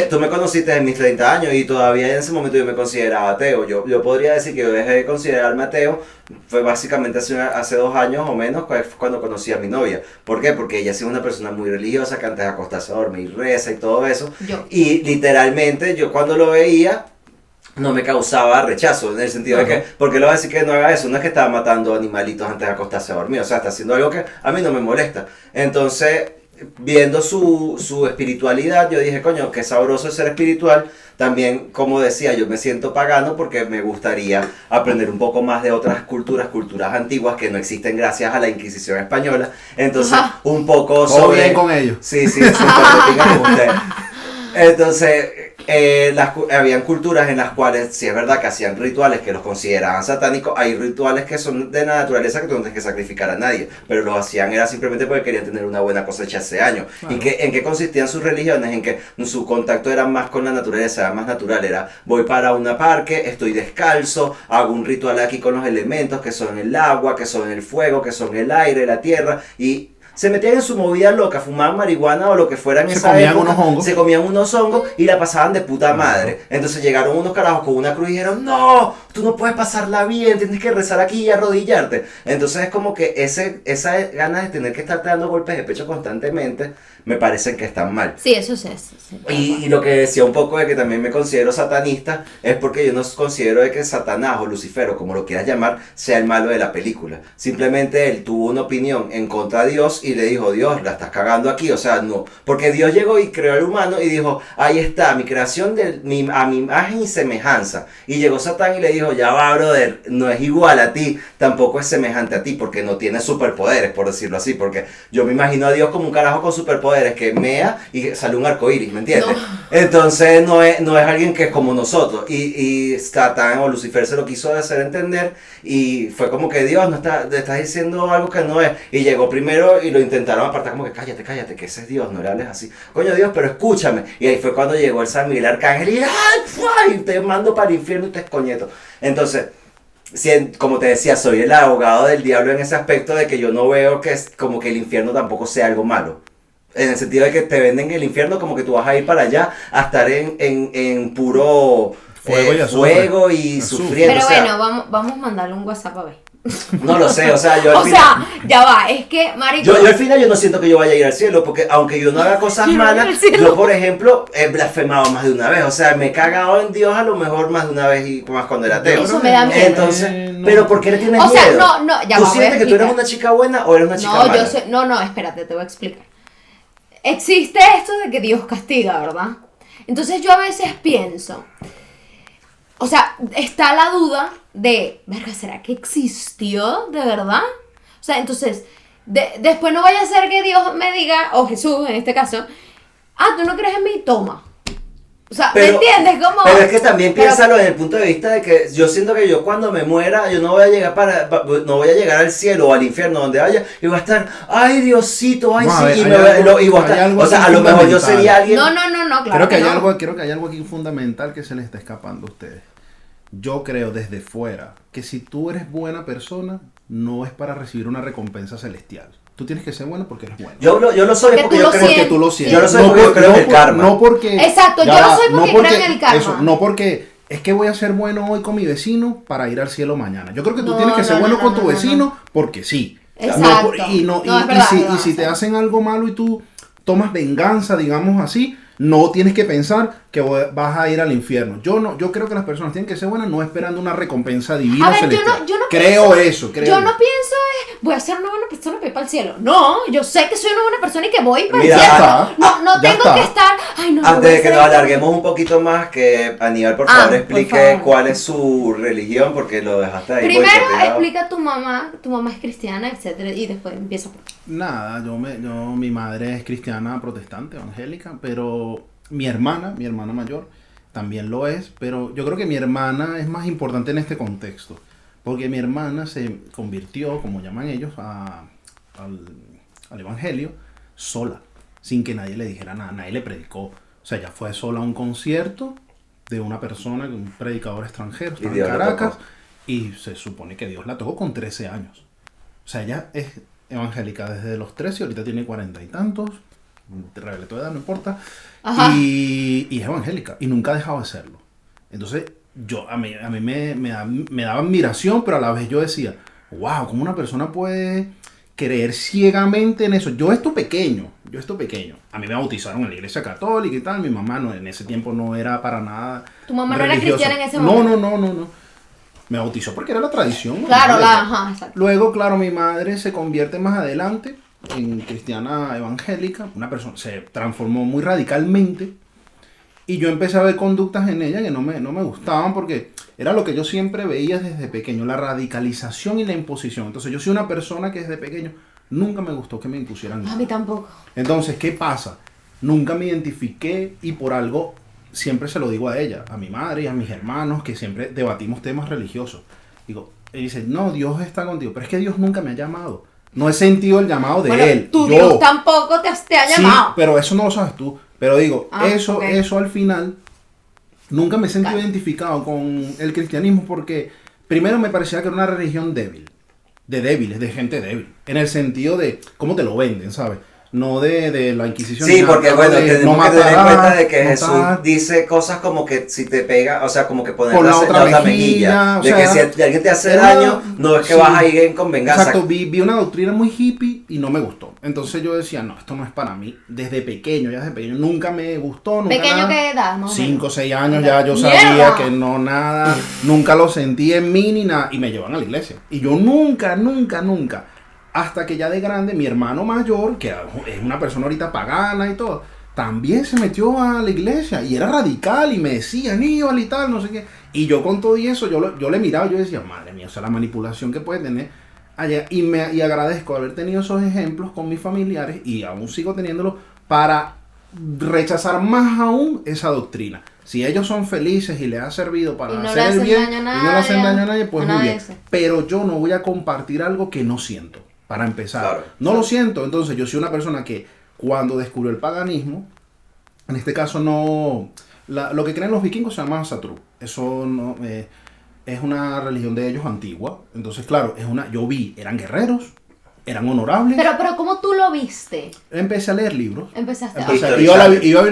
tú me conociste en mis 30 años y todavía en ese momento yo me consideraba ateo. Yo podría decir que yo dejé de considerarme ateo, fue básicamente hace 2 años o menos cuando conocí a mi novia. ¿Por qué? Porque ella sí es una persona muy religiosa que antes de acostarse a dormir reza y todo eso. Yo. Y literalmente yo cuando lo veía no me causaba rechazo, en el sentido de que, ¿por qué le voy a decir que no haga eso? No es que estaba matando animalitos antes de acostarse a dormir, o sea, está haciendo algo que a mí no me molesta. Entonces, viendo su espiritualidad, yo dije, coño, qué sabroso es ser espiritual. También, como decía, yo me siento pagano porque me gustaría aprender un poco más de otras culturas antiguas que no existen gracias a la Inquisición española. Entonces, un poco Todo bien con ellos. Sí, súper de pinga con ustedes. Entonces, habían culturas en las cuales, si es verdad que hacían rituales que los consideraban satánicos, hay rituales que son de la naturaleza que tú no tienes que sacrificar a nadie, pero lo hacían era simplemente porque querían tener una buena cosecha ese año. Claro. ¿Y en qué consistían sus religiones? En que su contacto era más con la naturaleza, era más natural, era voy para un parque, estoy descalzo, hago un ritual aquí con los elementos que son el agua, que son el fuego, que son el aire, la tierra, y se metían en su movida loca, fumaban marihuana o lo que fuera en esa época, se comían unos hongos y la pasaban de puta madre. Entonces llegaron unos carajos con una cruz y dijeron, no, tú no puedes pasarla bien, tienes que rezar aquí y arrodillarte. Entonces es como que esa ganas de tener que estarte dando golpes de pecho constantemente, me parecen que están mal. Sí, eso sí. Y lo que decía un poco de que también me considero satanista, es porque yo no considero de que Satanás o Lucifer, o como lo quieras llamar, sea el malo de la película. Simplemente él tuvo una opinión en contra de Dios y le dijo, Dios, la estás cagando aquí, o sea, no. Porque Dios llegó y creó al humano y dijo, ahí está, mi creación a mi imagen y semejanza. Y llegó Satán y le dijo, ya va, brother, no es igual a ti, tampoco es semejante a ti, porque no tiene superpoderes, por decirlo así. Porque yo me imagino a Dios como un carajo con superpoderes que mea y sale un arco iris, ¿me entiendes? No. Entonces no es alguien que es como nosotros. Y Satán o Lucifer se lo quiso hacer entender y fue como que Dios, le estás diciendo algo que no es. Y llegó primero y lo intentaron apartar como que cállate, que ese es Dios, no le hables así. Coño Dios, pero escúchame. Y ahí fue cuando llegó el San Miguel Arcángel y ¡ay! Te mando para el infierno y te escoñeto. Entonces, como te decía, soy el abogado del diablo en ese aspecto de que yo no veo que es como que el infierno tampoco sea algo malo. En el sentido de que te venden el infierno como que tú vas a ir para allá a estar en puro fuego y sufriendo. Pero o sea, bueno, vamos a mandarle un WhatsApp a ver. No lo sé, o sea, yo al o final... sea, ya va, es que, marico... Yo al final yo no siento que yo vaya a ir al cielo, porque aunque yo no haga cosas malas, yo por ejemplo he blasfemado más de una vez, o sea, me he cagado en Dios a lo mejor más de una vez y más cuando era ateo. Eso me da miedo. Entonces, ¿pero por qué le tienes miedo? O sea, no, ya ¿Tú va, sientes que tú eres una chica buena o eres una chica mala? No, espérate, te voy a explicar. Existe esto de que Dios castiga, ¿verdad? Entonces yo a veces pienso, o sea, está la duda de, verga, ¿será que existió de verdad? O sea, entonces, después no vaya a ser que Dios me diga, o Jesús en este caso, ¿tú no crees en mí? Toma. O sea, ¿me entiendes? ¿Cómo? Pero es que también piénsalo desde el punto de vista de que yo siento que yo cuando me muera, yo no voy a llegar al cielo o al infierno donde vaya y voy a estar, ay Diosito, ay sí, y voy a estar, o sea, a lo mejor yo sería alguien. No, claro creo que hay algo aquí fundamental que se les está escapando a ustedes. Yo creo desde fuera que si tú eres buena persona, no es para recibir una recompensa celestial. Tú tienes que ser bueno porque eres bueno. Yo lo soy porque yo creo que tú lo sientes. Yo lo soy porque yo creo en el karma. No porque... Exacto, yo lo soy porque creo en el karma. Eso, no porque es que voy a ser bueno hoy con mi vecino para ir al cielo mañana. Yo creo que tú tienes que ser bueno con tu vecino porque sí. Exacto. Y si te hacen algo malo y tú tomas venganza, digamos así, no tienes que pensar que vas a ir al infierno. Yo creo que las personas tienen que ser buenas no esperando una recompensa divina. A ver, celestial. yo no creo pienso, eso. Yo no pienso voy a ser una buena persona para ir para el cielo. No, yo sé que soy una buena persona y que voy para el cielo. No tengo que estar... Ay, no, antes de que nos alarguemos un poquito más, que Aníbal por favor explique cuál es su religión, porque lo dejaste ahí. Primero explica a tu mamá es cristiana, etcétera, y después empieza. Nada, mi madre es cristiana protestante, evangélica, pero mi hermana mayor también lo es, pero yo creo que mi hermana es más importante en este contexto, porque mi hermana se convirtió, como llaman ellos, al evangelio sola, sin que nadie le dijera nada, nadie le predicó. O sea, ella fue sola a un concierto de una persona, un predicador extranjero, Y estaba en Dios la Caracas, tocó. y se supone que Dios la tocó con 13 años. O sea, ella es evangélica desde los 13, ahorita tiene 40 y tantos, te revelé tu edad, no importa, Ajá. y es evangélica, y nunca ha dejado de serlo. Entonces, a mí me daba admiración, pero a la vez yo decía, wow, ¿cómo una persona puede creer ciegamente en eso? Yo esto pequeño, a mí me bautizaron en la iglesia católica y tal, mi mamá no, en ese tiempo no era para nada Tu mamá no era religiosa. cristiana en ese momento. No. Me bautizó porque era la tradición, ¿no? Claro, Iglesia. ajá, exacto. Luego, claro, mi madre se convierte más adelante en cristiana evangélica, una persona se transformó muy radicalmente, y yo empecé a ver conductas en ella que no me gustaban, porque era lo que yo siempre veía desde pequeño, la radicalización y la imposición. Entonces yo soy una persona que desde pequeño nunca me gustó que me impusieran A nada. mí tampoco. Entonces, ¿qué pasa? Nunca me identifiqué, y por algo siempre se lo digo a ella, a mi madre y a mis hermanos, que siempre debatimos temas religiosos. Digo, y dice, no, Dios está contigo, pero es que Dios nunca me ha llamado. No he sentido el llamado de Bueno, Él. tu yo. Dios tampoco te ha Sí, llamado. pero eso no lo sabes tú. Pero digo, Ah, eso ok. al final, nunca me he sentido Claro. identificado con el cristianismo, porque primero me parecía que era una religión débil. De débiles, de gente débil. En el sentido de cómo te lo venden, ¿sabes? No de la Inquisición. Sí, ni nada, porque pero bueno, de tenemos no que tener en matarás, cuenta de que no Jesús tal. dice cosas como que si te pega, o sea, como que poner Con la la otra mejilla, o de sea, que si alguien te hace era- daño, no es que sí. vas a ir con venganza. Exacto, vi una doctrina muy hippie y no me gustó. Entonces yo decía, no, esto no es para mí. Desde pequeño, nunca me gustó. Nunca ¿Pequeño nada. qué edad? Más o 5 o menos. 6 años Ok. ya yo ¡Mierda! sabía que no, nada, nunca lo sentí en mí ni nada. Y me llevan a la iglesia. Y yo nunca, hasta que ya de grande, mi hermano mayor, que es una persona ahorita pagana y todo, también se metió a la iglesia y era radical y me decía, Aníbal y tal, no sé qué. Y yo con todo y eso, yo le miraba y yo decía, madre mía, o sea, la manipulación que puede tener allá. Y agradezco haber tenido esos ejemplos con mis familiares, y aún sigo teniéndolos, para rechazar más aún esa doctrina. Si ellos son felices y les ha servido para Y no le hacer el hacen bien daño a y no le hacen nadie, daño a nadie, pues a muy nadie bien. eso. Pero yo no voy a compartir algo que no siento, para empezar. Claro. No lo siento. Entonces yo soy una persona que cuando descubrió el paganismo, en este caso no... lo que creen los vikingos se llama Satru. Eso no... es una religión de ellos antigua. Entonces, claro, yo vi, eran guerreros, eran honorables. Pero ¿cómo tú lo viste? Empecé a leer libros. Empezaste Empecé a... a- Iba a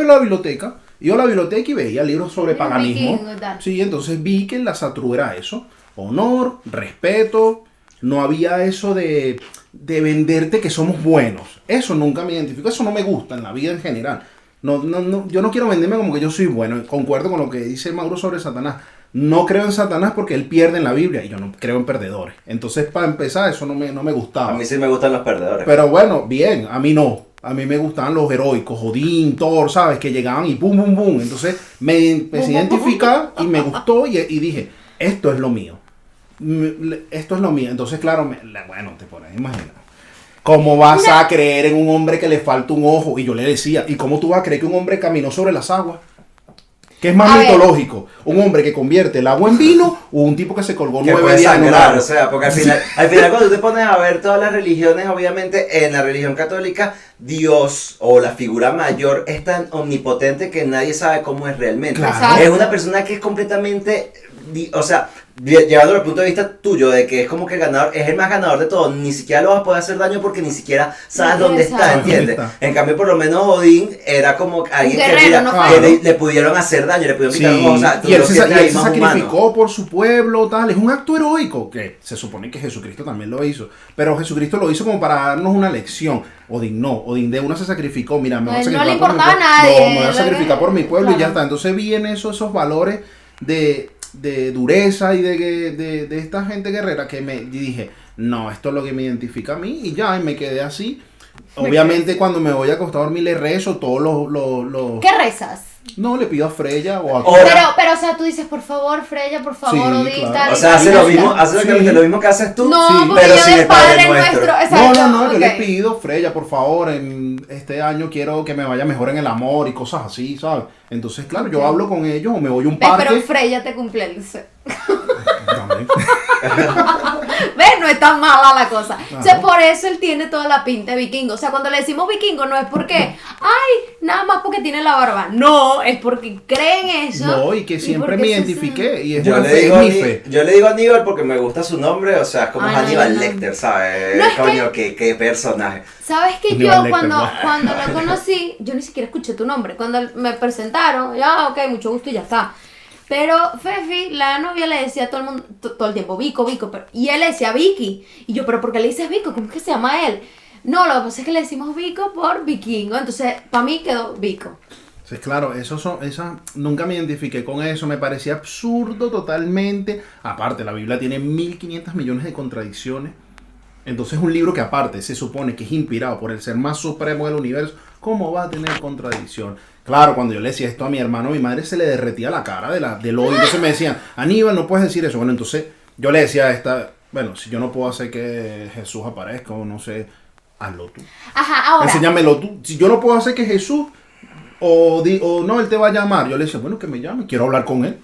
la biblioteca. Iba a la biblioteca y veía libros sobre Los paganismo. vikingos y tal. Sí, entonces vi que la Satru era eso. Honor, respeto. No había eso de venderte que somos buenos. Eso nunca me identificó. Eso no me gusta en la vida en general. No, yo no quiero venderme como que yo soy bueno. Concuerdo con lo que dice Mauro sobre Satanás. No creo en Satanás porque él pierde en la Biblia y yo no creo en perdedores. Entonces, para empezar, eso no me gustaba. A mí sí me gustan los perdedores. Pero bueno, bien, a mí no. A mí me gustaban los heroicos, Odín, Thor, ¿sabes? Que llegaban y pum, pum, pum. Entonces me empecé a identificar y me gustó y dije, esto es lo mío. Esto es lo mío. Entonces, claro, bueno, te pones a imaginar. ¿Cómo vas a creer en un hombre que le falta un ojo? Y yo le decía, ¿y cómo tú vas a creer que un hombre caminó sobre las aguas? ¿Qué es más A ver. mitológico? ¿Un hombre que convierte el agua en vino o un tipo que se colgó Que 9 puede días en un sangrar, árbol? o sea, porque al final cuando tú te pones a ver todas las religiones, obviamente en la religión católica, Dios o la figura mayor es tan omnipotente que nadie sabe cómo es realmente. Claro. Es una persona que es completamente, o sea, llevándolo al punto de vista tuyo, de que es como que el ganador, es el más ganador de todo, ni siquiera lo vas a poder hacer daño porque ni siquiera sabes No dónde tienes está, saber. ¿entiendes? ¿Dónde está? En cambio, por lo menos Odín era como alguien que, guerrero, mira, no fue- que le pudieron hacer daño, le pudieron Sí, quitar un ojo, o sea, tú y él lo se, sientes y él ahí se más humano. sacrificó por su pueblo, tal. Es un acto heroico que se supone que Jesucristo también lo hizo. Pero Jesucristo lo hizo como para darnos una lección. Odín no, Odín de una se sacrificó. Mira, me voy a No, él no sacrificar le por mi importaba pueblo. a nadie, No, me voy a lo sacrificar que- por mi pueblo y ya claro. está. Entonces vi en eso esos valores de dureza y de esta gente guerrera que y dije, no, esto es lo que me identifica a mí y ya, y me quedé así. Obviamente cuando me voy a acostar a dormir le rezo todos los... ¿Qué rezas? No, le pido a Freya o a... Ora. Pero, o sea, tú dices, por favor, Freya, por favor, Sí, Odín, claro. tal. O y sea, tal, hace y lo ya mismo, está. hace Sí. lo mismo que haces tú, No, Sí, porque pero yo sin del el Padre Padre Nuestro. Nuestro. No, Exacto, no, yo ok. le pido, Freya, por favor, en este año quiero que me vaya mejor en el amor y cosas así, ¿sabes? Entonces, claro, yo Ok. hablo con ellos o me voy a un Ves, parque. pero Freya te cumple el deseo. También. ¿Ves? No es tan mala la cosa. O sea, por eso él tiene toda la pinta de vikingo. O sea, cuando le decimos vikingo no es porque, ay, nada más porque tiene la barba. No, es porque creen eso. No, y que siempre me identifiqué. Y es Yo una le, fe, digo es mi fe. yo le digo Aníbal porque me gusta su nombre, o sea, es como Ah, no, Hannibal no. Lecter, ¿sabes? No, es Coño, qué personaje. ¿Sabes que Aníbal yo Lecter, cuando, ¿no? cuando lo conocí, yo ni siquiera escuché tu nombre? Cuando me presentaron, ya, ok, mucho gusto y ya está. Pero Fefi, la novia, le decía a todo el mundo, todo el tiempo, Vico, y él le decía Vicky. Y yo, ¿pero por qué le dices Vico? ¿Cómo es que se llama él? No, lo que pasa es que le decimos Vico por vikingo, entonces para mí quedó Vico. Sí, claro, nunca me identifiqué con eso, me parecía absurdo totalmente. Aparte, la Biblia tiene 1500 millones de contradicciones. Entonces un libro que aparte se supone que es inspirado por el ser más supremo del universo, ¿cómo va a tener contradicción? Claro, cuando yo le decía esto a mi hermano, mi madre se le derretía la cara del odio. Entonces me decían, Aníbal, no puedes decir eso. Bueno, entonces yo le decía a esta, bueno, si yo no puedo hacer que Jesús aparezca o no sé, hazlo tú. Ajá, ahora. Enséñamelo tú. Si yo no puedo hacer que Jesús o no, él te va a llamar. Yo le decía, bueno, que me llame, quiero hablar con él.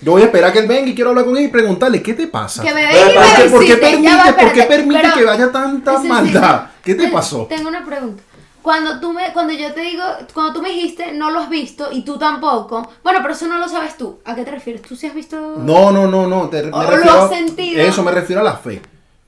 Yo voy a esperar que él venga y quiero hablar con él y preguntarle, ¿qué te pasa? Que me Pero, venga y me ¿Por qué visite. Ya va, permite espérate, pero- que vaya tanta Sí, maldad? sí. ¿Qué te pasó? Tengo una pregunta. Cuando yo te digo, cuando tú me dijiste, no lo has visto y tú tampoco. Bueno, pero eso no lo sabes tú. ¿A qué te refieres? ¿Tú sí has visto? No, me ¿O lo refiero has sentido? Eso me refiero a la fe.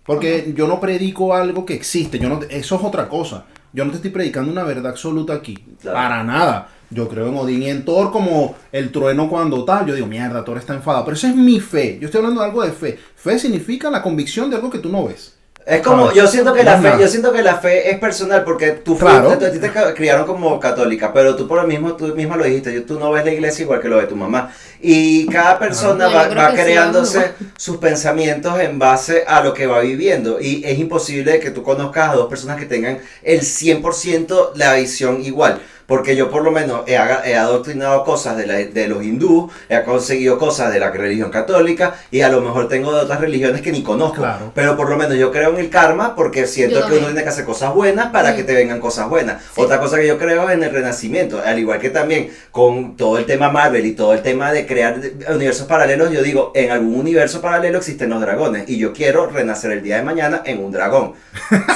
Porque yo no predico algo que existe, eso es otra cosa. Yo no te estoy predicando una verdad absoluta aquí, Claro. para nada. Yo creo en Odín y en Thor como el trueno cuando tal. Yo digo, mierda, Thor está enfadado. Pero eso es mi fe. Yo estoy hablando de algo de fe. Fe significa la convicción de algo que tú no ves. Es como, ¿Sabes? yo siento que Más nada. yo siento que la fe es personal porque Claro. a ti te criaron como católica, pero tú tú misma lo dijiste, tú no ves la iglesia igual que lo ve tu mamá. Y cada persona No, yo creo va que sí, creándose vamos. sus pensamientos en base a lo que va viviendo. Y es imposible que tú conozcas a dos personas que tengan el 100% la visión igual. Porque yo por lo menos he adoctrinado cosas de los hindúes, he conseguido cosas de la religión católica y a lo mejor tengo de otras religiones que ni conozco. Claro. Pero por lo menos yo creo en el karma porque siento Yo que uno también. tiene que hacer cosas buenas para que te vengan cosas buenas. Sí. Otra cosa que yo creo es en el renacimiento, al igual que también con todo el tema Marvel y todo el tema de crear universos paralelos, yo digo, en algún universo paralelo existen los dragones y yo quiero renacer el día de mañana en un dragón.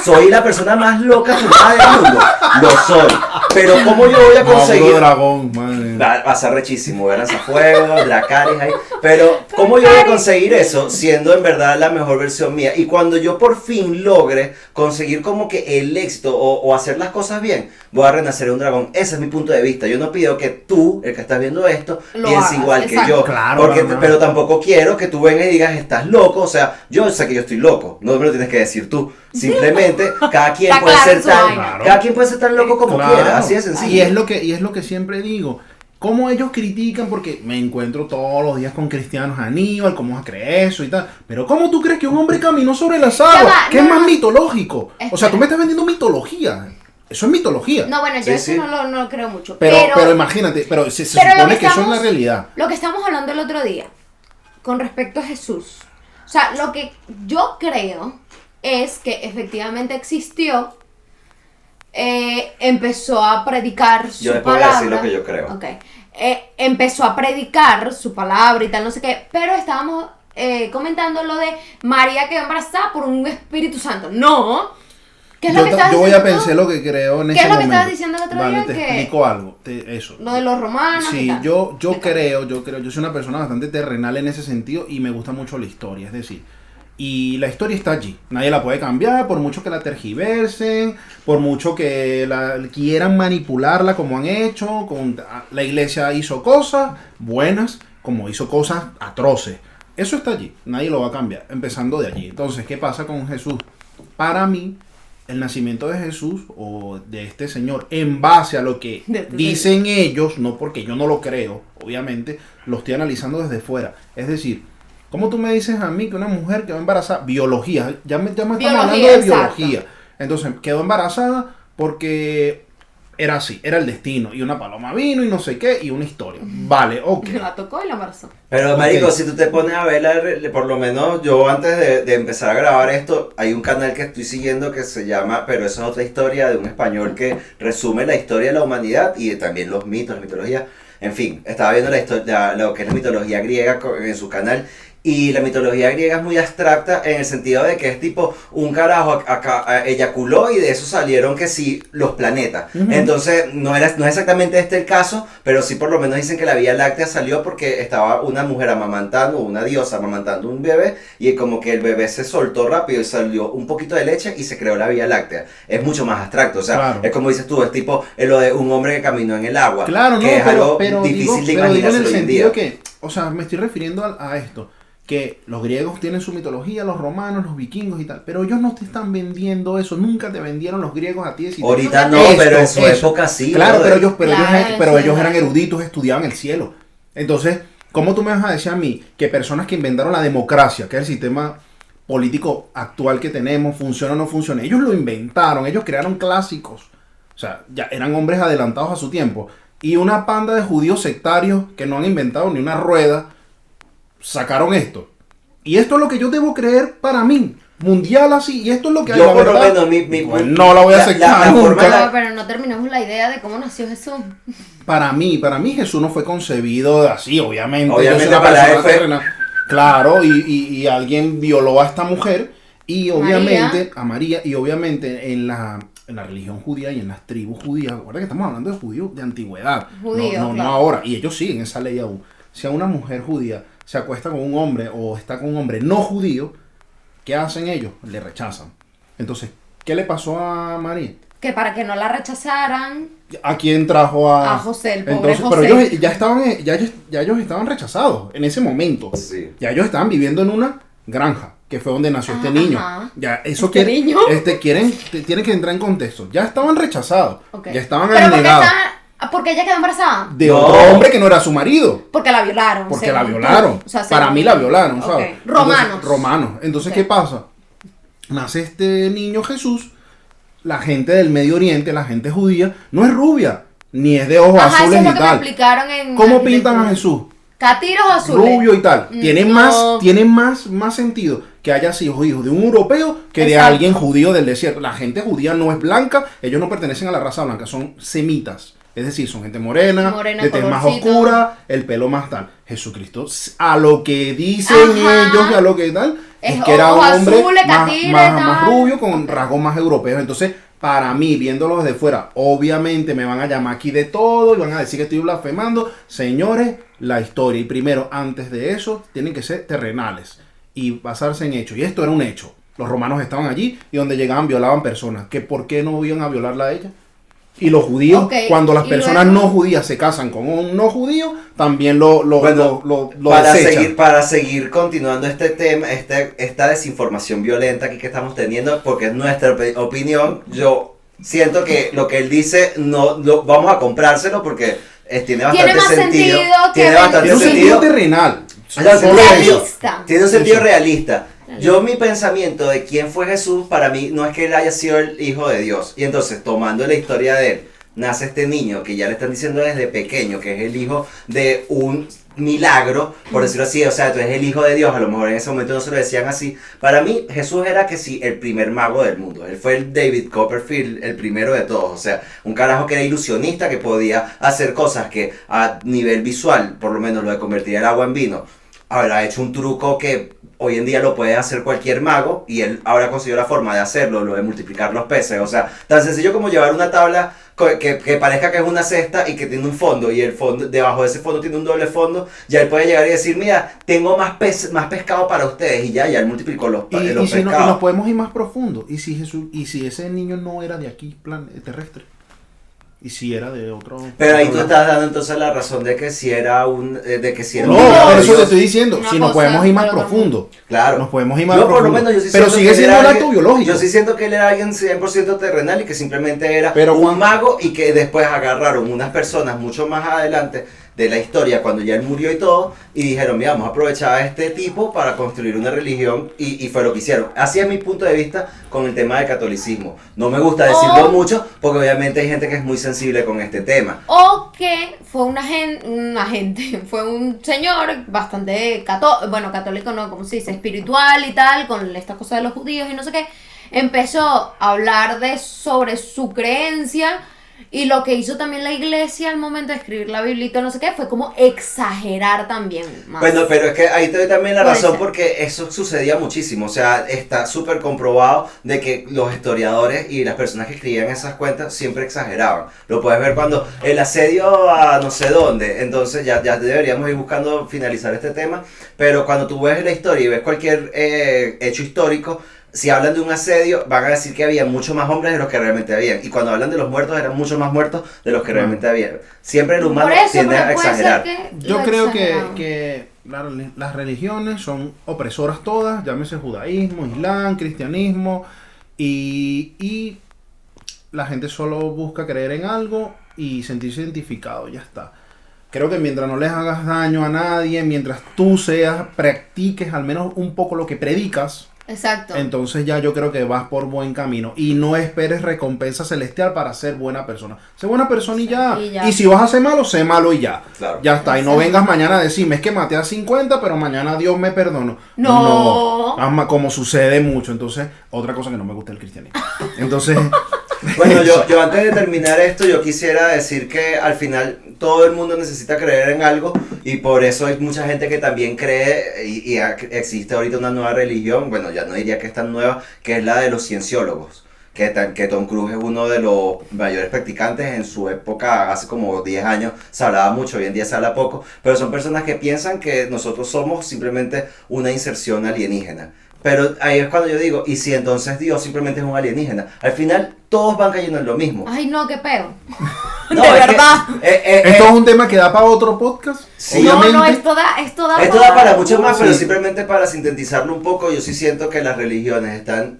Soy la persona más loca fumada del mundo, lo soy. Pero ¿cómo yo voy a conseguir? Puro dragón, madre. Va a ser rechísimo, ver fuego, dracaris ahí. Pero, ¿cómo yo voy a conseguir eso siendo en verdad la mejor versión mía? Y cuando yo por fin logre conseguir como que el éxito o hacer las cosas bien, voy a renacer en un dragón. Ese es mi punto de vista. Yo no pido que tú, el que estás viendo esto, Lo pienses hagas, igual exacto. que yo. Claro, Porque, no. pero tampoco quiero que tú vengas y digas, estás loco. O sea, yo sé que yo estoy loco. No me lo tienes que decir tú. Simplemente, cada quien Está puede claro ser su tan, vaina. cada quien puede ser tan loco como Claro. quiera. Así de sencillo. Y es lo que siempre digo. Cómo ellos critican, porque me encuentro todos los días con cristianos, Aníbal, cómo vas a creer eso y tal. Pero ¿cómo tú crees que un hombre caminó sobre las Ya aguas? va, ¿Qué no, es más no. mitológico? O sea, Espera. tú me estás vendiendo mitología. Eso es mitología. No, bueno, yo Sí, eso sí. no lo creo mucho. Pero imagínate, pero se pero lo supone que que eso es la estamos- realidad. Lo que estamos hablando el otro día, con respecto a Jesús. O sea, lo que yo creo es que efectivamente existió, empezó a predicar su Yo después voy a palabra. decir lo que yo creo. Ok. Empezó a predicar su palabra y tal, no sé qué, pero estábamos comentando lo de María quedó embarazada por un Espíritu Santo. No. ¿Qué es lo que estabas Yo voy a diciendo tú? pensar lo que creo en ¿Qué ese es lo que momento. estabas diciendo el otro Vale, día? te Que- explico algo. Eso. Lo de los romanos y Sí, tal. yo Explícame. yo soy una persona bastante terrenal en ese sentido y me gusta mucho la historia, es decir, y la historia está allí, nadie la puede cambiar, por mucho que la tergiversen, por mucho que quieran manipularla como han hecho, la iglesia hizo cosas buenas, como hizo cosas atroces, eso está allí, nadie lo va a cambiar, empezando de allí. Entonces, ¿qué pasa con Jesús? Para mí, el nacimiento de Jesús o de este señor, en base a lo que De este dicen ellos, no porque yo no lo creo, obviamente, lo estoy analizando desde fuera. Es decir, ¿cómo tú me dices a mí que una mujer quedó embarazada? Biología, ya me estamos hablando de Biología, biología. Entonces, quedó embarazada porque era así, era el destino. Y una paloma vino y no sé qué, y una historia. Vale, ok. La tocó y la embarazó. Pero, marico, Ok. si tú te pones a ver, por lo menos yo antes de empezar a grabar esto, hay un canal que estoy siguiendo que se llama, pero eso es otra historia de un español que resume la historia de la humanidad y también los mitos, la mitología. En fin, estaba viendo la historia, lo que es la mitología griega en su canal Y la mitología griega es muy abstracta en el sentido de que es tipo un carajo acá eyaculó y de eso salieron que sí los planetas. Entonces no es exactamente este el caso, pero sí por lo menos dicen que la Vía Láctea salió porque estaba una mujer amamantando, una diosa amamantando un bebé y como que el bebé se soltó rápido y salió un poquito de leche y se creó la Vía Láctea. Es mucho más abstracto, o sea, claro. Es como dices tú, es tipo lo de un hombre que caminó en el agua. Claro, que es algo digo difícil de en el imaginarse hoy en sentido día. que, o sea, me estoy refiriendo a esto. Que los griegos tienen su mitología, los romanos, los vikingos y tal, pero ellos no te están vendiendo eso, nunca te vendieron los griegos a ti. Ahorita no, pero en su época sí. Claro, brother. pero ellos eran eruditos, estudiaban el cielo. Entonces, ¿cómo tú me vas a decir a mí que personas que inventaron la democracia, que es el sistema político actual que tenemos, funciona o no funciona? Ellos lo inventaron, ellos crearon clásicos. O sea, ya eran hombres adelantados a su tiempo. Y una panda de judíos sectarios que no han inventado ni una rueda sacaron esto. Y esto es lo que yo debo creer para mí. Mundial así. Y esto es lo que hay. Yo por lo menos pues no la voy a aceptar nunca. No, pero no terminamos la idea de cómo nació Jesús. Para mí Jesús no fue concebido así, obviamente. Obviamente para él fue... Claro, y alguien violó a esta mujer. Y obviamente a María. Y obviamente en la religión judía y en las tribus judías. Recuerda que estamos hablando de judíos de antigüedad. No ahora. Y ellos siguen esa ley aún. Si a una mujer judía se acuesta con un hombre o está con un hombre no judío, ¿qué hacen ellos? Le rechazan. Entonces, ¿qué le pasó a María? Que para que no la rechazaran... ¿A quién trajo a José, el pobre José? Pero ellos ya ellos estaban rechazados en ese momento. Sí. Ya ellos estaban viviendo en una granja, que fue donde nació este niño. Ya eso niño. Tiene que entrar en contexto. Ya estaban rechazados. Okay. Ya estaban ¿Pero negados. porque ella quedó embarazada? De otro hombre que no era su marido. Porque la violaron. Porque la violaron. O sea, para mí la violaron, ¿sabes? Okay. Romanos. Entonces, ¿qué pasa? Nace este niño Jesús. La gente del Medio Oriente, la gente judía, no es rubia, ni es de ojos azules eso ni es lo que tal. me explicaron en ¿Cómo pintan a Jesús? Catiros azules. Rubio y tal. Tiene más sentido que haya sido hijo de un europeo que de alguien judío del desierto. La gente judía no es blanca, ellos no pertenecen a la raza blanca, son semitas. Es decir, son gente morena de tez más oscura, el pelo más tal. Jesucristo, a lo que dicen ellos y a lo que tal, es que era un hombre azules, más rubio con rasgos más europeos. Entonces, para mí, viéndolo desde fuera, obviamente me van a llamar aquí de todo y van a decir que estoy blasfemando. Señores, la historia, y primero, antes de eso, tienen que ser terrenales y basarse en hechos. Y esto era un hecho. Los romanos estaban allí y donde llegaban violaban personas. ¿Que por qué no iban a violarla a ella? Y los judíos, cuando las personas no judías se casan con un no judío, también lo desechan. Para seguir continuando este tema, esta desinformación violenta aquí que estamos teniendo, porque es nuestra opinión, yo siento que lo que él dice no vamos a comprárselo porque tiene bastante sentido. Tiene bastante sentido terrenal. Realista. Tiene un sentido realista. Yo mi pensamiento de quién fue Jesús, para mí no es que él haya sido el hijo de Dios. Y entonces, tomando la historia de él, nace este niño que ya le están diciendo desde pequeño que es el hijo de un milagro, por decirlo así, o sea, tú eres el hijo de Dios, a lo mejor en ese momento no se lo decían así. Para mí, Jesús era que sí, el primer mago del mundo. Él fue el David Copperfield, el primero de todos, o sea, un carajo que era ilusionista, que podía hacer cosas que a nivel visual, por lo menos lo de convertir el agua en vino, habrá hecho un truco que hoy en día lo puede hacer cualquier mago y él ahora consiguió la forma de hacerlo, lo de multiplicar los peces, o sea, tan sencillo como llevar una tabla que parezca que es una cesta y que tiene un fondo y el fondo, debajo de ese fondo tiene un doble fondo, ya él puede llegar y decir, mira, tengo más pescado para ustedes y ya él multiplicó los pescados. Y nos podemos ir más profundo, y si ese niño no era de aquí, terrestre. Y si era de otro... Pero ahí tú estás dando entonces la razón de que si era un... de que si era no, por eso te estoy diciendo. Si nos podemos ir más profundo. Claro. Nos podemos ir más profundo. Por lo menos yo sí pero sigue siendo un acto biológico. Yo sí siento que él era alguien 100% terrenal y que simplemente era un mago y que después agarraron unas personas mucho más adelante de la historia cuando ya él murió y todo y dijeron, mira, vamos a aprovechar a este tipo para construir una religión y fue lo que hicieron. Así es mi punto de vista con el tema del catolicismo. No me gusta decirlo mucho porque obviamente hay gente que es muy sensible con este tema. O que fue una gente, fue un señor bastante católico no, como se dice, espiritual y tal, con estas cosas de los judíos y no sé qué, empezó a hablar sobre su creencia. Y lo que hizo también la iglesia al momento de escribir la Biblita, no sé qué, fue como exagerar también más. Bueno, pero es que ahí te doy también la Puede razón ser. porque eso sucedía muchísimo. O sea, está súper comprobado de que los historiadores y las personas que escribían esas cuentas siempre exageraban. Lo puedes ver cuando el asedio a no sé dónde. Entonces ya deberíamos ir buscando finalizar este tema. Pero cuando tú ves la historia y ves cualquier hecho histórico, si hablan de un asedio, van a decir que había mucho más hombres de los que realmente habían. Y cuando hablan de los muertos, eran mucho más muertos de los que realmente habían. Siempre el humano Por eso, tiende pero a puede ser exagerar. que Yo lo creo exageraron. que las religiones son opresoras todas, llámese judaísmo, islam, cristianismo, y la gente solo busca creer en algo y sentirse identificado, ya está. Creo que mientras no les hagas daño a nadie, mientras tú practiques al menos un poco lo que predicas, Exacto. entonces ya yo creo que vas por buen camino. Y no esperes recompensa celestial para ser buena persona. Sé buena persona y ya. Y ya. Y si vas a ser malo, sé malo y ya. Claro. Ya está. Y no vengas mañana a decirme, es que maté a 50, pero mañana Dios me perdonó. No. Como sucede mucho. Entonces, otra cosa que no me gusta el cristianismo. Entonces, Bueno, yo antes de terminar esto, yo quisiera decir que al final todo el mundo necesita creer en algo y por eso hay mucha gente que también cree y existe ahorita una nueva religión, bueno, ya no diría que es tan nueva, que es la de los cienciólogos. Que Tom Cruise es uno de los mayores practicantes. En su época, hace como 10 años, se hablaba mucho, hoy en día se habla poco, pero son personas que piensan que nosotros somos simplemente una inserción alienígena. Pero ahí es cuando yo digo, ¿y si entonces Dios simplemente es un alienígena? Al final, todos van cayendo en lo mismo. Ay, no, qué peo. No, de es que, verdad. esto es un tema que da para otro podcast. Sí. Obviamente. No, esto da Esto da para mucho más, pero Sí. simplemente para sintetizarlo un poco, yo sí siento que las religiones están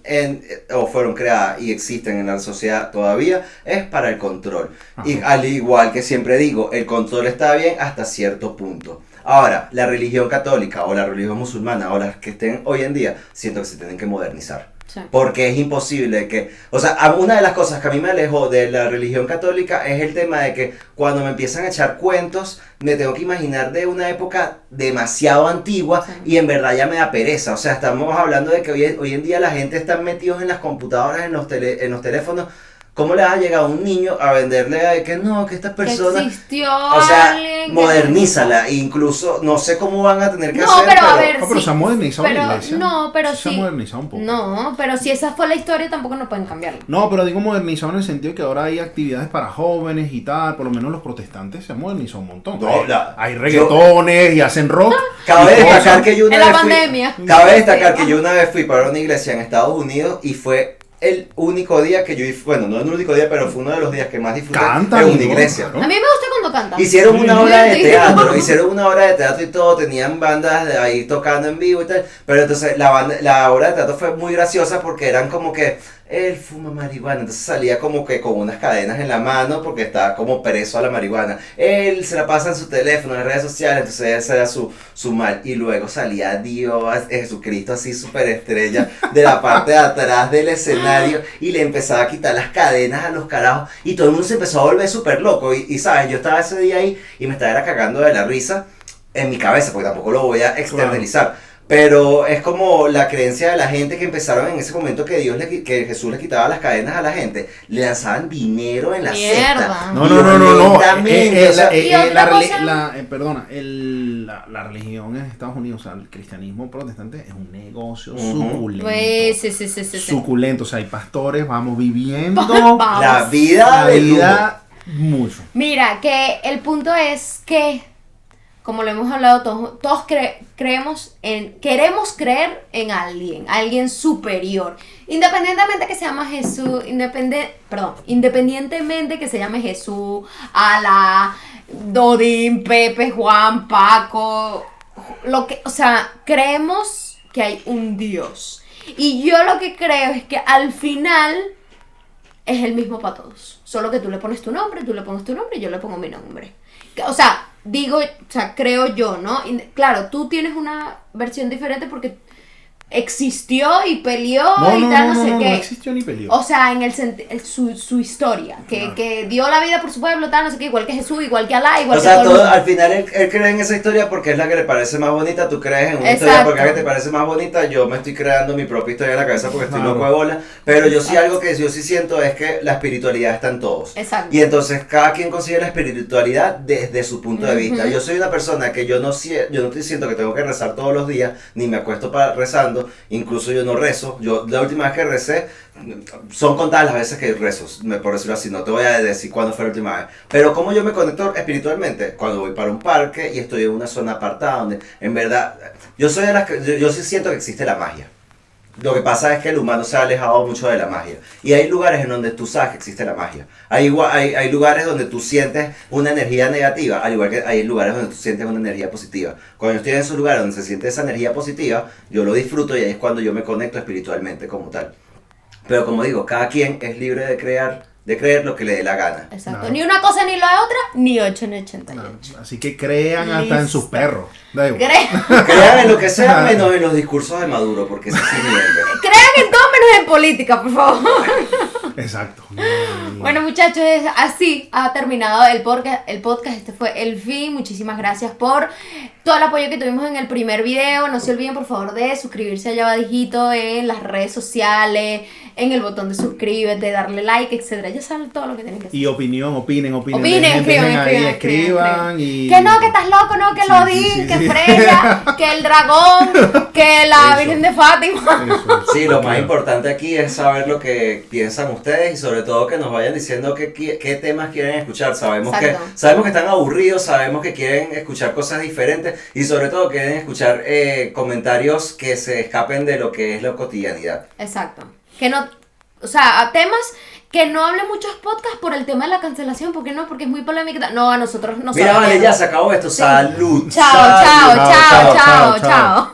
o fueron creadas y existen en la sociedad todavía, es para el control. Ajá. Y al igual que siempre digo, el control está bien hasta cierto punto. Ahora, la religión católica o la religión musulmana o las que estén hoy en día, siento que se tienen que modernizar. Sí. Porque es imposible que, o sea, una de las cosas que a mí me alejó de la religión católica es el tema de que cuando me empiezan a echar cuentos, me tengo que imaginar de una época demasiado antigua Sí. y en verdad ya me da pereza. O sea, estamos hablando de que hoy en día la gente está metidos en las computadoras, en los teléfonos. ¿Cómo le vas a llegar a un niño a venderle a que no, que estas Que personas... existió O sea, alguien que- modernízala, incluso no sé cómo van a tener que No, hacer, pero a ver, No, pero sí, se ha modernizado pero, la iglesia. No, pero Se ha sí. modernizado un poco. No, pero si esa fue la historia, tampoco no pueden cambiarla. No, pero digo modernizado en el sentido que ahora hay actividades para jóvenes y tal. Por lo menos los protestantes se han modernizado un montón. No, hay reggaetones y hacen rock. Cabe y destacar cosas. que yo una En la vez fui- pandemia. Cabe destacar que yo una vez fui para una iglesia en Estados Unidos y fue el único día que yo, bueno, no el único día, pero fue uno de los días que más disfruté Cantan en y una todo, iglesia. claro. A mí me gusta cuando cantan. Hicieron una Sí. obra de Sí. teatro, hicieron una obra de teatro y todo, tenían bandas de ahí tocando en vivo y tal, pero entonces la obra de teatro fue muy graciosa porque eran como que él fuma marihuana, entonces salía como que con unas cadenas en la mano porque estaba como preso a la marihuana, él se la pasa en su teléfono, en las redes sociales, entonces ese era su mal, y luego salía Dios, Jesucristo así súper estrella de la parte de atrás del escenario y le empezaba a quitar las cadenas a los carajos y todo el mundo se empezó a volver súper loco y sabes, yo estaba ese día ahí y me estaba cagando de la risa en mi cabeza porque tampoco lo voy a externalizar. Pero es como la creencia de la gente que empezaron en ese momento que que Jesús le quitaba las cadenas a la gente, le lanzaban dinero en la Mierda. cesta. No. Violentamente, o sea, ¿Y otra cosa? La religión en Estados Unidos, o sea, el cristianismo protestante es un negocio Ujú. suculento. Pues, sí. Suculento, o sea, hay pastores, vamos viviendo Vamos. la vida la de vida mucho. Mira, que el punto es que, como lo hemos hablado todos queremos creer en alguien superior. Independientemente que se llama Jesús, independientemente que se llame Jesús, Alá, Dodín, Pepe, Juan, Paco, o sea, creemos que hay un Dios. Y yo lo que creo es que al final es el mismo para todos. Solo que tú le pones tu nombre, tú le pones tu nombre y yo le pongo mi nombre. O sea, creo yo, ¿no? Claro, tú tienes una versión diferente porque existió y peleó y tal, no sé qué. No existió ni peleó. O sea, en su historia, que dio la vida por su pueblo, tal, no sé qué, igual que Jesús, igual que Alá, igual o que sea, todo el mundo. al final él cree en esa historia porque es la que le parece más bonita, tú crees en una historia porque es la que te parece más bonita, yo me estoy creando mi propia historia en la cabeza porque estoy loco de bola, pero yo sí algo que yo sí siento es que la espiritualidad está en todos. Exacto. Y entonces cada quien consigue la espiritualidad desde su punto de vista. Yo soy una persona que yo no siento que tengo que rezar todos los días, ni me acuesto rezando, incluso yo no rezo. Yo la última vez que recé, son contadas las veces que rezo, por decirlo así, no te voy a decir cuándo fue la última vez. Pero como yo me conecto espiritualmente, cuando voy para un parque y estoy en una zona apartada donde en verdad, yo soy de las que, yo sí siento que existe la magia. Lo que pasa es que el humano se ha alejado mucho de la magia. Y hay lugares en donde tú sabes que existe la magia. Hay lugares donde tú sientes una energía negativa, al igual que hay lugares donde tú sientes una energía positiva. Cuando yo estoy en esos lugares donde se siente esa energía positiva, yo lo disfruto y ahí es cuando yo me conecto espiritualmente como tal. Pero como digo, cada quien es libre de creer lo que le dé la gana. Exacto. Ni una cosa ni la otra, ni 8 ni 88. Así que crean hasta en sus perros. Da igual. Crean en lo que sea menos en los discursos de Maduro, porque eso sí miente. Crean en todo menos en política, por favor. Exacto. Bueno, muchachos, así ha terminado el podcast. Este fue el fin. Muchísimas gracias por todo el apoyo que tuvimos en el primer video. No se olviden, por favor, de suscribirse allá abajito en las redes sociales, en el botón de suscríbete, darle like, etcétera. Ya saben todo lo que tienen que hacer. Y opinen. Escriban. Y... Que no, que estás loco, no, que Sí, lo sí, di, sí, que sí. Freya, que el dragón, que la Eso. Virgen de Fátima. Sí, lo más importante aquí es saber lo que piensan ustedes y sobre todo que nos vayan diciendo qué temas quieren escuchar. Sabemos que están aburridos, sabemos que quieren escuchar cosas diferentes y sobre todo quieren escuchar comentarios que se escapen de lo que es la cotidianidad. Exacto. Que no, o sea, temas que no hable muchos podcasts por el tema de la cancelación. ¿Por qué no? Porque es muy polémica. No, a nosotros no. Mira, vale, ya se acabó esto. Sí. Salud. Chao.